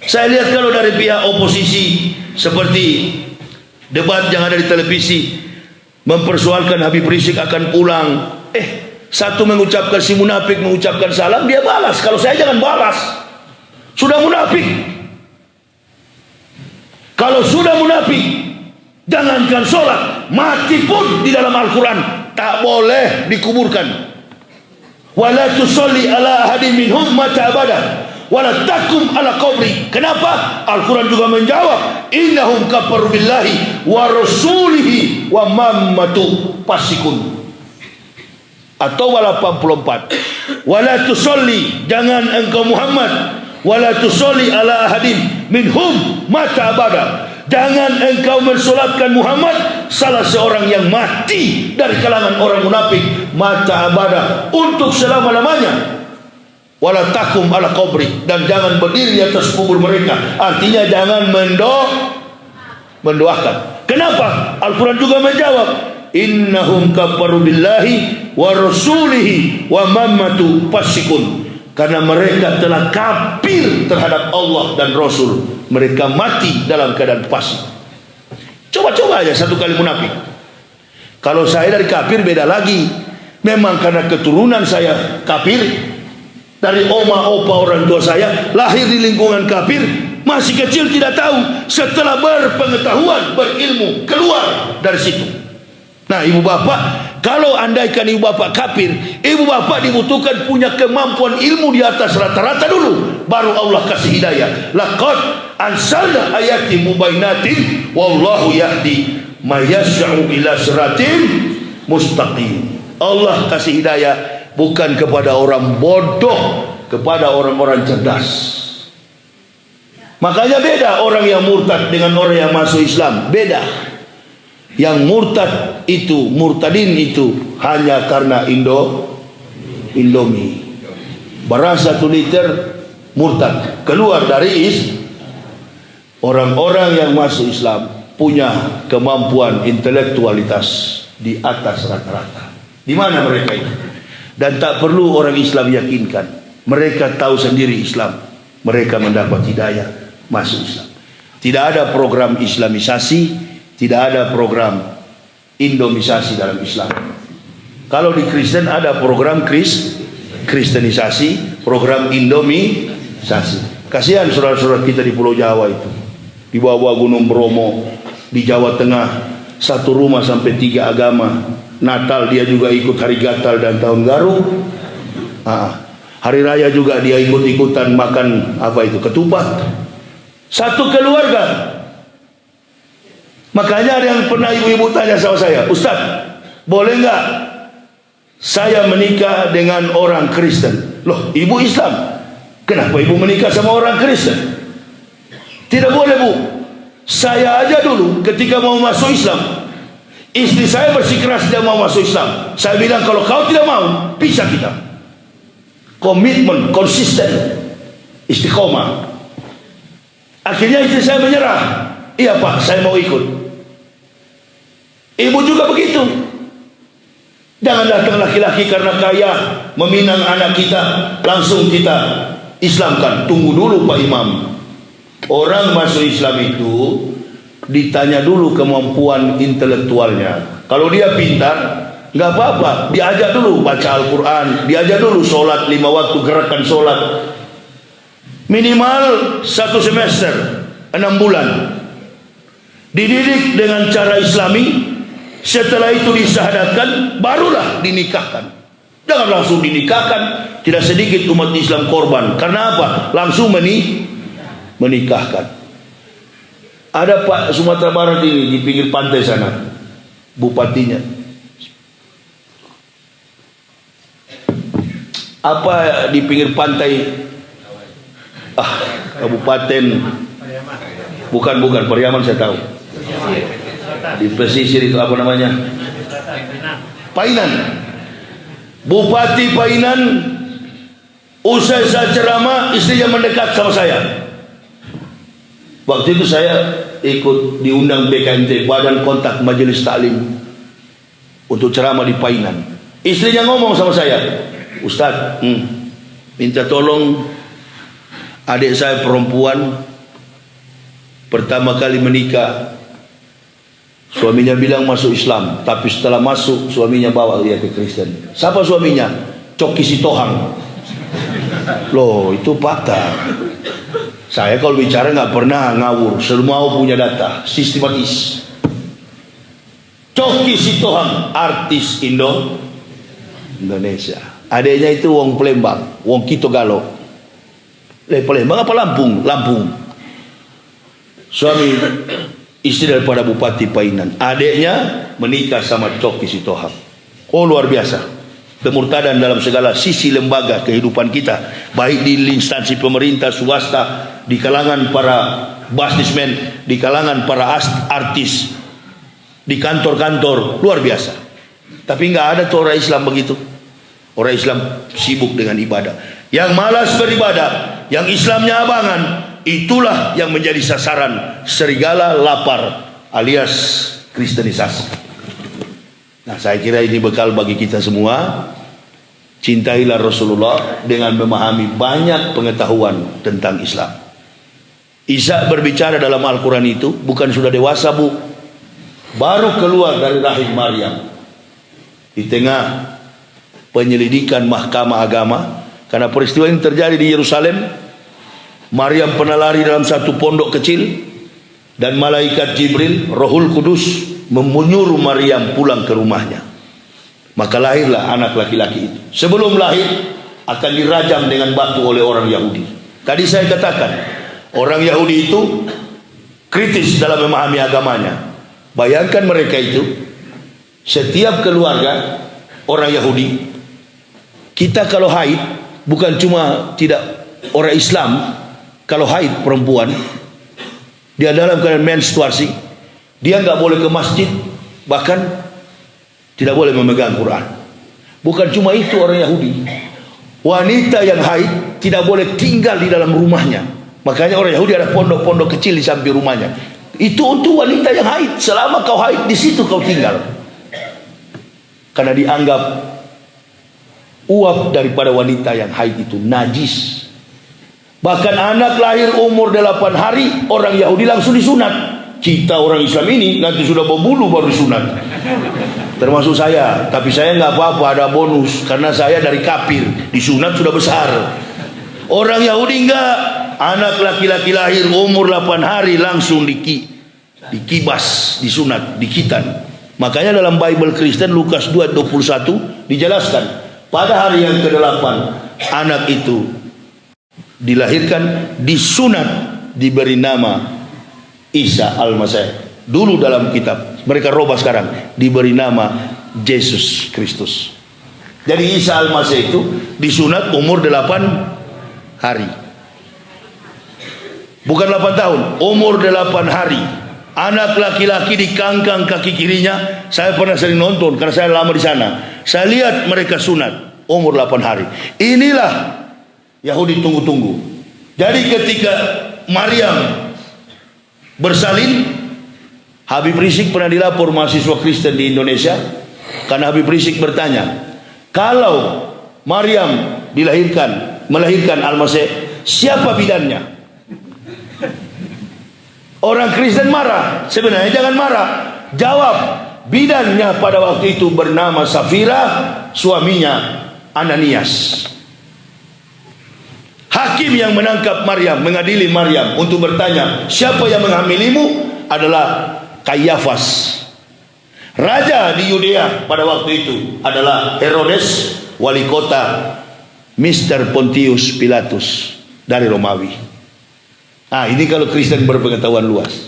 Saya lihat kalau dari pihak oposisi seperti debat yang ada di televisi mempersoalkan Habib Rizik akan pulang. Satu mengucapkan, si munafik mengucapkan salam, dia balas. Kalau saya jangan balas. Sudah munafik. Kalau sudah munafik, jangankan sholat, mati pun di dalam Al-Quran tak boleh dikuburkan. Wala tusalli ala ahadin minhum mata abada wala takum ala qabri. Kenapa? Al-Quran juga menjawab, innahum kafaru billahi wa rasulihi wa mammatu pasikun. Atau 84, wala tusalli, jangan engkau Muhammad, wala tusalli ala ahadin minhum mata abada, jangan engkau mensolatkan Muhammad, salah seorang yang mati dari kalangan orang munafik, mata abada, untuk selama-lamanya. Wala takum ala qabri, dan jangan berdiri di atas kubur mereka. Artinya jangan mendoakan. Kenapa? Al-Quran juga menjawab, innahum kafaru billahi wa rasulihi wa mammatu fasikun. Karena mereka telah kafir terhadap Allah dan Rasul, mereka mati dalam keadaan fasik. Coba-coba aja satu kali munafik. Kalau saya dari kafir beda lagi. Memang karena keturunan saya kafir, dari oma opa orang tua saya lahir di lingkungan kafir, masih kecil tidak tahu. Setelah berpengetahuan, berilmu, keluar dari situ. Nah, ibu bapak, kalau andaikan ibu bapak kafir, ibu bapak dibutuhkan punya kemampuan ilmu di atas rata-rata dulu, baru Allah kasih hidayah. Laqad ansalna ayatin mubainatin wallahu yahdi may yasha'u ila siratin mustaqim. Allah kasih hidayah bukan kepada orang bodoh, kepada orang-orang cerdas. Makanya beda orang yang murtad dengan orang yang masuk Islam, beda. Yang murtad itu, murtadin itu hanya karena Indomie. Beras 1 liter murtad, keluar dari orang-orang yang masuk Islam punya kemampuan intelektualitas di atas rata-rata. Di mana mereka itu? Dan tak perlu orang Islam yakinkan. Mereka tahu sendiri Islam. Mereka mendapat hidayah masuk Islam. Tidak ada program Islamisasi, tidak ada program Indomisasi dalam Islam. Kalau di Kristen ada program Kristenisasi, program Indomisasi. Kasihan saudara-saudara kita di Pulau Jawa itu, di bawah Gunung Bromo, di Jawa Tengah, satu rumah sampai 3 agama. Natal dia juga ikut hari Gatal dan Tahun Garu. Hari Raya juga dia ikut-ikutan makan apa itu, ketupat. Satu keluarga. Makanya ada yang pernah ibu-ibu tanya sama saya, Ustaz, boleh nggak saya menikah dengan orang Kristen? Loh, ibu Islam, kenapa ibu menikah sama orang Kristen? Tidak boleh, Bu. Saya aja dulu ketika mau masuk Islam, istri saya bersikeras dia mau masuk Islam. Saya bilang, kalau kau tidak mau, pisah kita. Komitmen, konsisten, istiqomah. Akhirnya istri saya menyerah. Iya Pak, saya mau ikut. Ibu juga begitu. Jangan datang laki-laki karena kaya meminang anak kita, langsung kita Islamkan. Tunggu dulu Pak Imam. Orang masuk Islam itu ditanya dulu kemampuan intelektualnya. Kalau dia pintar, nggak apa-apa, diajak dulu baca Al-Quran, diajak dulu sholat 5 waktu, gerakan sholat minimal 1 semester, 6 bulan, dididik dengan cara Islami. Setelah itu disyahadatkan, barulah dinikahkan. Jangan langsung dinikahkan. Tidak sedikit umat Islam korban. Karena apa? Langsung menikahkan. Ada Pak Sumatera Barat ini di pinggir pantai sana, bupatinya. Apa di pinggir pantai? Kabupaten. Bukan Pariaman saya tahu. Di pesisir itu apa namanya? Painan. Bupati Painan, usai saya ceramah, istrinya mendekat sama saya. Waktu itu saya ikut diundang BKMT, Badan Kontak Majelis Taklim, untuk ceramah di Painan. Istrinya ngomong sama saya, Ustaz, minta tolong adik saya perempuan pertama kali menikah. Suaminya bilang masuk Islam, tapi setelah masuk suaminya bawa dia ke Kristen. Siapa suaminya? Coki Sitohang. Loh, itu fakta. Saya kalau bicara nggak pernah ngawur, semua punya data, sistematis. Coki Sitohang, artis Indonesia. Adiknya itu wong Palembang, wong Kitogalo. Palembang apa Lampung? Lampung. Suami istri daripada Bupati Painan, adiknya menikah sama Coki Sitohang. Oh, luar biasa. Kemurtadan dalam segala sisi lembaga kehidupan kita, baik di instansi pemerintah, swasta, di kalangan para businessman, di kalangan para artis, di kantor-kantor, luar biasa. Tapi nggak ada tuh orang Islam begitu. Orang Islam sibuk dengan ibadah. Yang malas beribadah, yang Islamnya abangan, itulah yang menjadi sasaran serigala lapar alias Kristenisasi. Nah, saya kira ini bekal bagi kita semua. Cintailah Rasulullah dengan memahami banyak pengetahuan tentang Islam. Isa berbicara dalam Al-Quran itu bukan sudah dewasa, Bu, baru keluar dari rahim Maryam, di tengah penyelidikan mahkamah agama. Karena peristiwa ini terjadi di Yerusalem. Maryam pernah lari dalam satu pondok kecil, Dan malaikat Jibril, Rohul Kudus, menyuruh Maryam pulang ke rumahnya. Maka lahirlah anak laki-laki itu. Sebelum lahir akan dirajam dengan batu oleh orang Yahudi. Tadi saya katakan, orang Yahudi itu kritis dalam memahami agamanya. Bayangkan mereka itu, setiap keluarga orang Yahudi, kita kalau haid, bukan cuma tidak orang Islam, kalau haid perempuan, dia dalam keadaan menstruasi, dia nggak boleh ke masjid, bahkan tidak boleh memegang Quran. Bukan cuma itu orang Yahudi, wanita yang haid tidak boleh tinggal di dalam rumahnya. Makanya orang Yahudi ada pondok-pondok kecil di samping rumahnya. Itu untuk wanita yang haid. Selama kau haid, di situ kau tinggal. Karena dianggap uap daripada wanita yang haid itu najis. Bahkan anak lahir umur 8 hari, orang Yahudi langsung disunat. Kita orang Islam ini nanti sudah berbulu baru sunat. Termasuk saya, tapi saya nggak apa-apa, ada bonus karena saya dari kafir, disunat sudah besar. Orang Yahudi enggak, anak laki-laki lahir umur 8 hari langsung dikibas, disunat, dikitan. Makanya dalam Bible Kristen Lukas 2:21 dijelaskan, pada hari yang ke-8 anak itu dilahirkan, disunat, diberi nama Isa Al-Masih. Dulu dalam kitab, mereka robah sekarang, diberi nama Yesus Kristus. Jadi Isa Al-Masih itu disunat umur 8 hari. Bukan 8 tahun, umur 8 hari. Anak laki-laki dikangkang kaki kirinya. Saya pernah sering nonton karena saya lama di sana. Saya lihat mereka sunat umur 8 hari. Inilah Yahudi tunggu-tunggu. Jadi ketika Maryam bersalin, Habib Rizik pernah dilapor mahasiswa Kristen di Indonesia karena Habib Rizik bertanya, kalau Maryam melahirkan Al-Masih, siapa bidannya? Orang Kristen marah. Sebenarnya jangan marah. Jawab, bidannya pada waktu itu bernama Safira, suaminya Ananias. Hakim yang menangkap Maryam, mengadili Maryam untuk bertanya, siapa yang menghamilimu? Adalah Kayafas. Raja di Yudea pada waktu itu adalah Herodes, wali kota Mr. Pontius Pilatus dari Romawi. Nah, ini kalau Kristen berpengetahuan luas.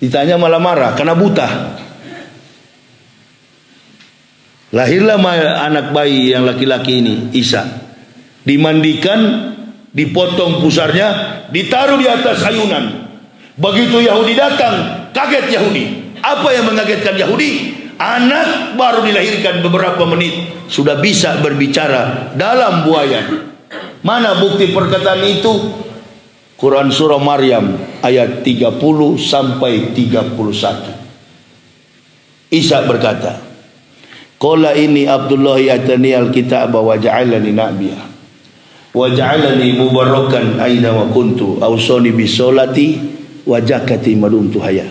Ditanya malah marah karena buta. Lahirlah anak bayi yang laki-laki ini, Isa. Dimandikan, dipotong pusarnya, ditaruh di atas ayunan. Begitu Yahudi datang, kaget Yahudi. Apa yang mengagetkan Yahudi? Anak baru dilahirkan beberapa menit sudah bisa berbicara dalam buayan. Mana bukti perkataan itu? Quran surah Maryam ayat 30 sampai 31. Isa berkata, qala inni Abdullah atani al-kitab wa ja'alani nabiyya wa ja'alani mubarakan aina wa kuntu awsani bi sholati wa zakati madumtu haya.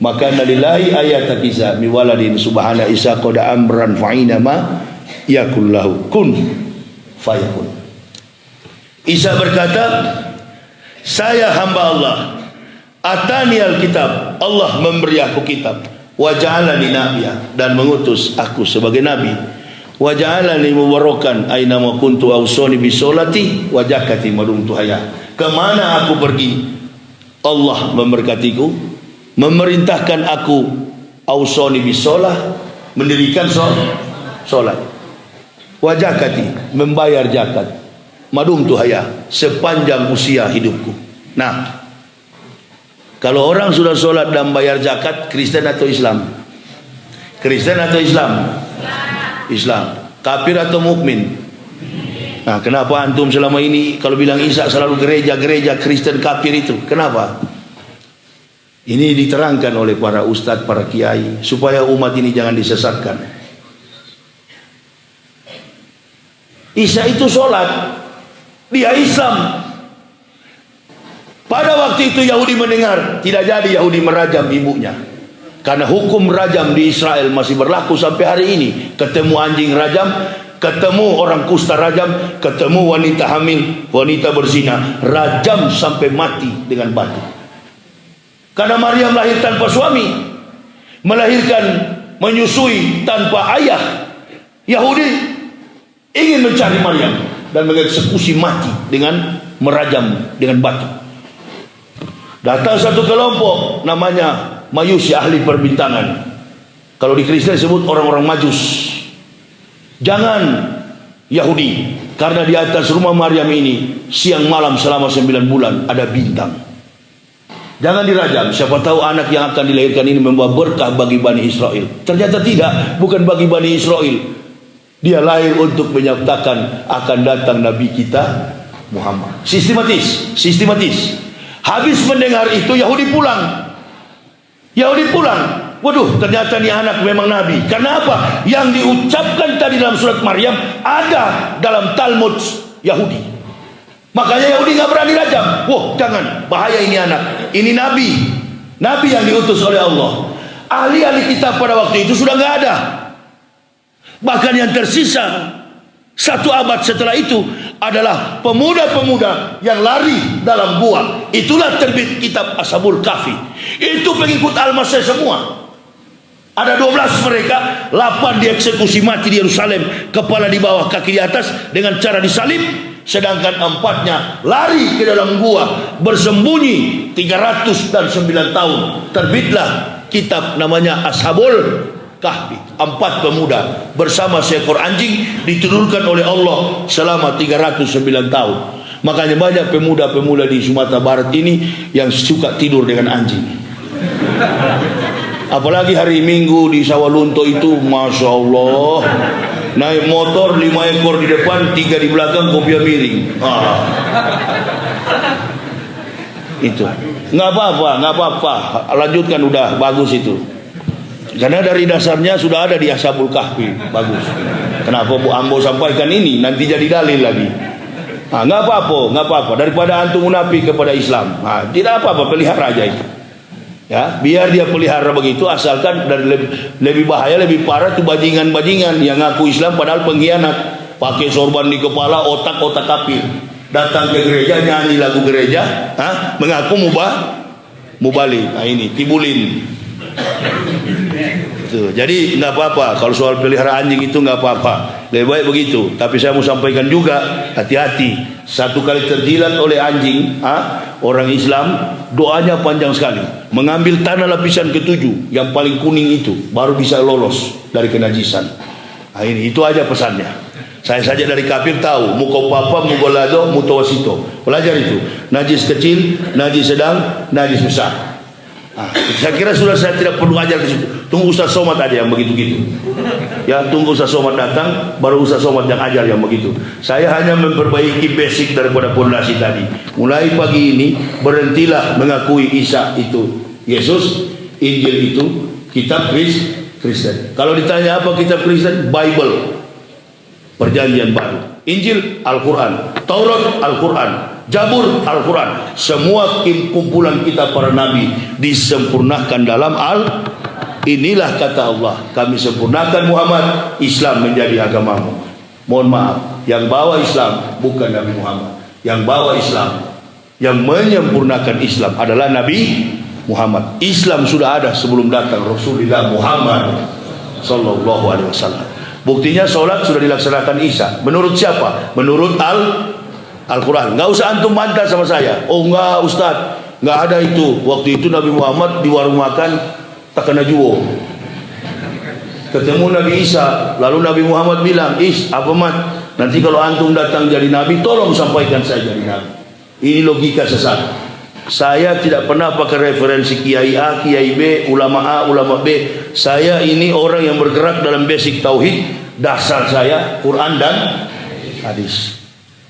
Maka nalillahi ayat kisah mi waladin subhana isa qada amran fa'ina ma yakul lahu kun fayakun. Isa berkata, saya hamba Allah, atani alkitab, Allah memberi aku kitab, wa ja'alani nabiyya, dan mengutus aku sebagai nabi, wa ja'alani mubarakan aina ma kuntu awsani bi sholati wa zakati madumtu haya. Kemana aku pergi, Allah memberkatiku, memerintahkan aku ausoni bisolah, mendirikan solat, wajakati, membayar zakat, madum tuhaya, sepanjang usia hidupku. Nah, kalau orang sudah solat dan bayar zakat, Kristen atau Islam? Kristen atau Islam? Islam. Kafir atau mukmin? Nah, kenapa antum selama ini kalau bilang Isa selalu gereja Kristen kafir itu? Kenapa? Ini diterangkan oleh para ustadz, para kiai, supaya umat ini jangan disesatkan. Isa itu sholat, dia Islam. Pada waktu itu Yahudi mendengar, tidak jadi Yahudi merajam ibunya. Karena hukum rajam di Israel masih berlaku sampai hari ini. Ketemu anjing rajam, ketemu orang kusta rajam, ketemu wanita hamil, wanita berzina, rajam sampai mati dengan batu. Karena Maryam lahir tanpa suami, melahirkan, menyusui tanpa ayah. Yahudi ingin mencari Maryam dan mengeksekusi mati dengan merajam dengan batu. Datang satu kelompok namanya Majusi, ahli perbintangan. Kalau di Kristen disebut orang-orang Majus. Jangan Yahudi, karena di atas rumah Maryam ini siang malam selama 9 bulan ada bintang. Jangan dirajam, siapa tahu anak yang akan dilahirkan ini membawa berkah bagi Bani Israel. Ternyata tidak, bukan bagi Bani Israel. Dia lahir untuk menyatakan akan datang Nabi kita Muhammad. Sistematis. Habis mendengar itu Yahudi pulang. Waduh, ternyata ini anak memang Nabi. Karena apa? Yang diucapkan tadi dalam surat Maryam ada dalam Talmud Yahudi. Makanya Yahudi gak berani rajam. Wah, jangan, bahaya ini anak. Ini Nabi yang diutus oleh Allah. Ahli-ahli kitab pada waktu itu sudah gak ada. Bahkan yang tersisa 1 abad setelah itu adalah pemuda-pemuda yang lari dalam gua. Itulah terbit kitab Ashabul Kahfi. Itu pengikut Al-Masih semua. Ada 12 mereka, 8 dieksekusi mati di Yerusalem, kepala di bawah, kaki di atas dengan cara disalib. Sedangkan 4-nya lari ke dalam gua, bersembunyi 309 tahun. Terbitlah kitab namanya Ashabul Kahfi. 4 pemuda bersama seekor anjing ditidurkan oleh Allah selama 309 tahun. Makanya banyak pemuda-pemuda di Sumatera Barat ini yang suka tidur dengan anjing. Apalagi hari Minggu di Sawalunto itu, Masya Allah, naik motor 5 ekor di depan, 3 di belakang, kopiah miring. Itu nggak apa-apa, lanjutkan, udah bagus itu. Karena dari dasarnya sudah ada di Ashabul Kahfi, bagus. Kenapa Bu Ambo sampaikan ini? Nanti jadi dalil lagi. Nggak apa-apa. Daripada antum munafik kepada Islam, tidak apa-apa, pelihara aja itu. Ya, biar dia pelihara begitu, asalkan dari lebih bahaya, lebih parah tuh bajingan-bajingan yang ngaku Islam padahal pengkhianat, pakai sorban di kepala, otak-otak kafir, datang ke gereja nyanyi lagu gereja, mengaku mubalik. Nah ini tibulin. Tuh, jadi nggak apa-apa kalau soal pelihara anjing itu nggak apa-apa, lebih baik begitu. Tapi saya mau sampaikan juga, hati-hati. Satu kali terjilat oleh anjing, orang Islam doanya panjang sekali. Mengambil tanah lapisan ke-7 yang paling kuning itu, baru bisa lolos dari kenajisan. Nah ini, itu aja pesannya. Saya saja dari kafir tahu, mukopapa, mugolado, mutawasito. Belajar itu. Najis kecil, najis sedang, najis besar. Saya kira sudah, saya tidak perlu ajar ke situ. Tunggu Ustaz Somad aja yang begitu-gitu. Ya, tunggu Ustaz Somad datang, baru Ustaz Somad yang ajar yang begitu. Saya hanya memperbaiki basic daripada pondasi tadi. Mulai pagi ini berhentilah mengakui Isa itu Yesus, Injil itu kitab Kristen. Kalau ditanya apa kitab Kristen, Bible, Perjanjian Baru. Injil Al-Quran, Taurat Al-Quran, Jabur Al-Quran. Semua kumpulan kita para nabi disempurnakan dalam inilah kata Allah, kami sempurnakan Muhammad, Islam menjadi agamamu. Mohon maaf, yang bawa Islam bukan Nabi Muhammad. Yang bawa Islam, yang menyempurnakan Islam adalah Nabi Muhammad. Islam sudah ada sebelum datang Rasulullah Muhammad Sallallahu Alaihi Wasallam. Buktinya sholat sudah dilaksanakan Isa. Menurut siapa? Menurut Al-Quran. Nggak usah antum bantah sama saya. Oh enggak Ustaz, nggak ada itu. Waktu itu Nabi Muhammad di warung makan tak kena juo. Ketemu Nabi Isa, lalu Nabi Muhammad bilang, apa mat? Nanti kalau antum datang jadi Nabi, tolong sampaikan saya jadi Nabi. Ini logika sesat. Saya tidak pernah pakai referensi Kiai A, Kiai B, ulama A, ulama B. Saya ini orang yang bergerak dalam basic tauhid. Dasar saya Quran dan hadis.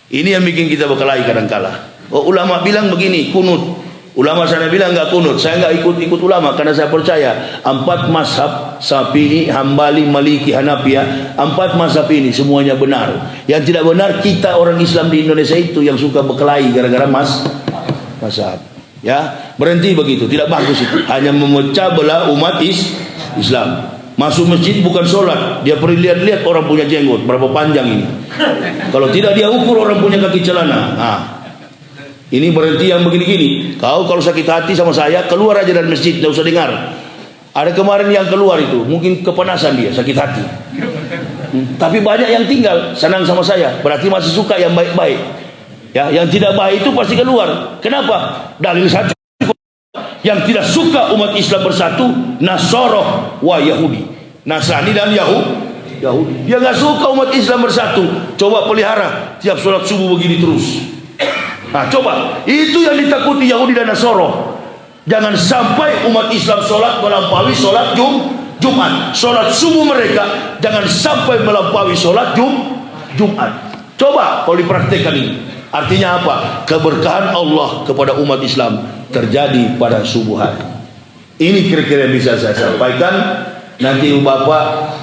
Ini yang bikin kita berkelahi kadang-kala. Oh, ulama bilang begini, kunut. Ulama sana bilang enggak kunut. Saya enggak ikut ulama karena saya percaya 4 mazhab, Syafi'i, Hambali, Maliki, Hanafiyah, 4 mazhab ini semuanya benar. Yang tidak benar kita orang Islam di Indonesia itu yang suka berkelahi gara-gara mazhab. Ya, berhenti begitu, tidak bagus itu. Hanya memecah belah umat Islam. Masuk masjid bukan sholat, dia perlu lihat-lihat orang punya jenggot berapa panjang ini. Kalau tidak dia ukur orang punya kaki celana. Ini berhenti yang begini-gini. Kau kalau sakit hati sama saya, keluar aja dari masjid, tidak usah dengar. Ada kemarin yang keluar itu, mungkin kepanasan dia, sakit hati. Tapi banyak yang tinggal, senang sama saya. Berarti masih suka yang baik-baik. Ya, yang tidak baik itu pasti keluar. Kenapa? Dalil satu. Yang tidak suka umat Islam bersatu, Nasara wa Yahudi. Nasrani dan Yahudi. Dia nggak suka umat Islam bersatu. Coba pelihara tiap sholat subuh begini terus. Nah, coba itu yang ditakuti Yahudi dan Nasara. Jangan sampai umat Islam sholat melampaui sholat Jumat. Sholat subuh mereka jangan sampai melampaui sholat Jumat. Coba kalau dipraktekkan ini. Artinya apa? Keberkahan Allah kepada umat Islam terjadi pada subuh hari. Ini kira-kira yang bisa saya sampaikan. Nanti Bapak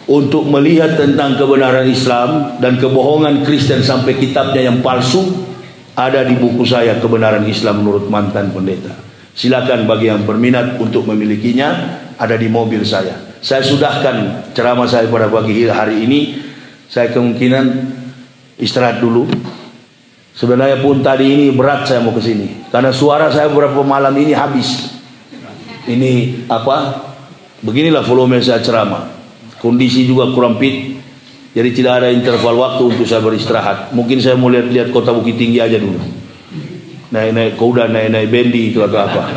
untuk melihat tentang kebenaran Islam dan kebohongan Kristen sampai kitabnya yang palsu, ada di buku saya Kebenaran Islam Menurut Mantan Pendeta. Silakan bagi yang berminat untuk memilikinya, ada di mobil saya. Saya sudahkan ceramah saya pada pagi hari ini. Saya kemungkinan istirahat dulu. Sebenarnya pun tadi ini berat saya mau ke sini karena suara saya beberapa malam ini habis. Ini apa? Beginilah volume saya ceramah. Kondisi juga kurang fit. Jadi tidak ada interval waktu untuk saya beristirahat. Mungkin saya mau lihat kota Bukit Tinggi aja dulu. Naik kuda, naik bendi itu atau apa.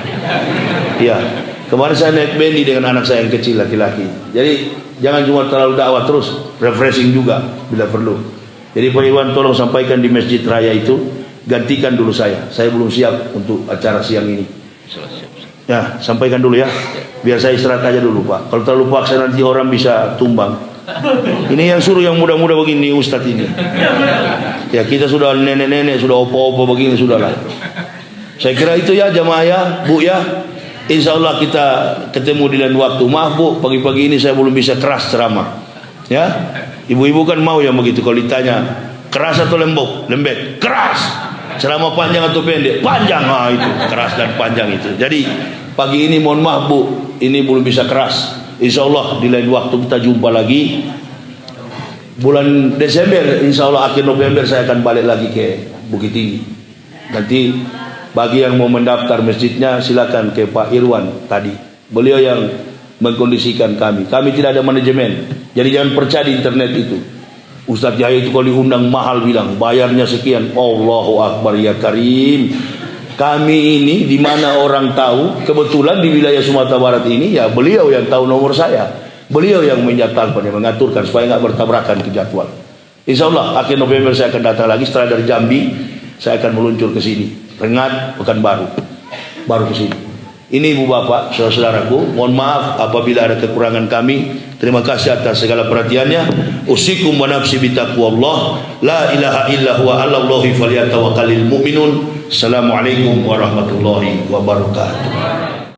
Iya. Kemarin saya naik bendi dengan anak saya yang kecil laki-laki. Jadi jangan cuma terlalu dakwah terus, refreshing juga bila perlu. Jadi Pak Iwan tolong sampaikan di Masjid Raya itu, gantikan dulu saya. Saya belum siap untuk acara siang ini. Ya, sampaikan dulu ya. Biar saya istirahat aja dulu Pak. Kalau terlalu paksa nanti orang bisa tumbang. Ini yang suruh yang muda-muda begini Ustadz ini. Ya kita sudah nenek-nenek, sudah opo-opo begini sudahlah. Saya kira itu ya jamaah ya, Bu ya. Insya Allah kita ketemu di lain waktu. Maaf Bu, pagi-pagi ini saya belum bisa keras ceramah. Ya, ibu-ibu kan mau yang begitu. Kalau ditanya keras atau lembek, keras. Ceramah panjang atau pendek, panjang. Nah itu keras dan panjang itu. Jadi pagi ini mohon maaf Bu, ini belum bisa keras. Insya Allah di lain waktu kita jumpa lagi. Bulan Desember, insya Allah akhir November saya akan balik lagi ke Bukit Tinggi. Nanti bagi yang mau mendaftar masjidnya silakan ke Pak Irwan tadi. Beliau yang mengkondisikan kami. Kami tidak ada manajemen. Jadi jangan percaya di internet itu. Ustadz Yahya itu kalau diundang mahal bilang bayarnya sekian. Allahu Akbar ya Karim. Kami ini di mana orang tahu, kebetulan di wilayah Sumatera Barat ini ya beliau yang tahu nomor saya. Beliau yang menyatalkan, yang mengaturkan supaya nggak bertabrakan ke jadwal. Insya Allah akhir November saya akan datang lagi. Setelah dari Jambi saya akan meluncur ke sini. Rengat, Pekanbaru, baru ke sini. Ini Ibu Bapak, saudara-saudaraku, mohon maaf apabila ada kekurangan kami. Terima kasih atas segala perhatiannya. Usikum wa nafsi bitaqwallah, la ilaha illa huwa 'alallahi falyatawakkalul mu'minun. Assalamualaikum warahmatullahi wabarakatuh.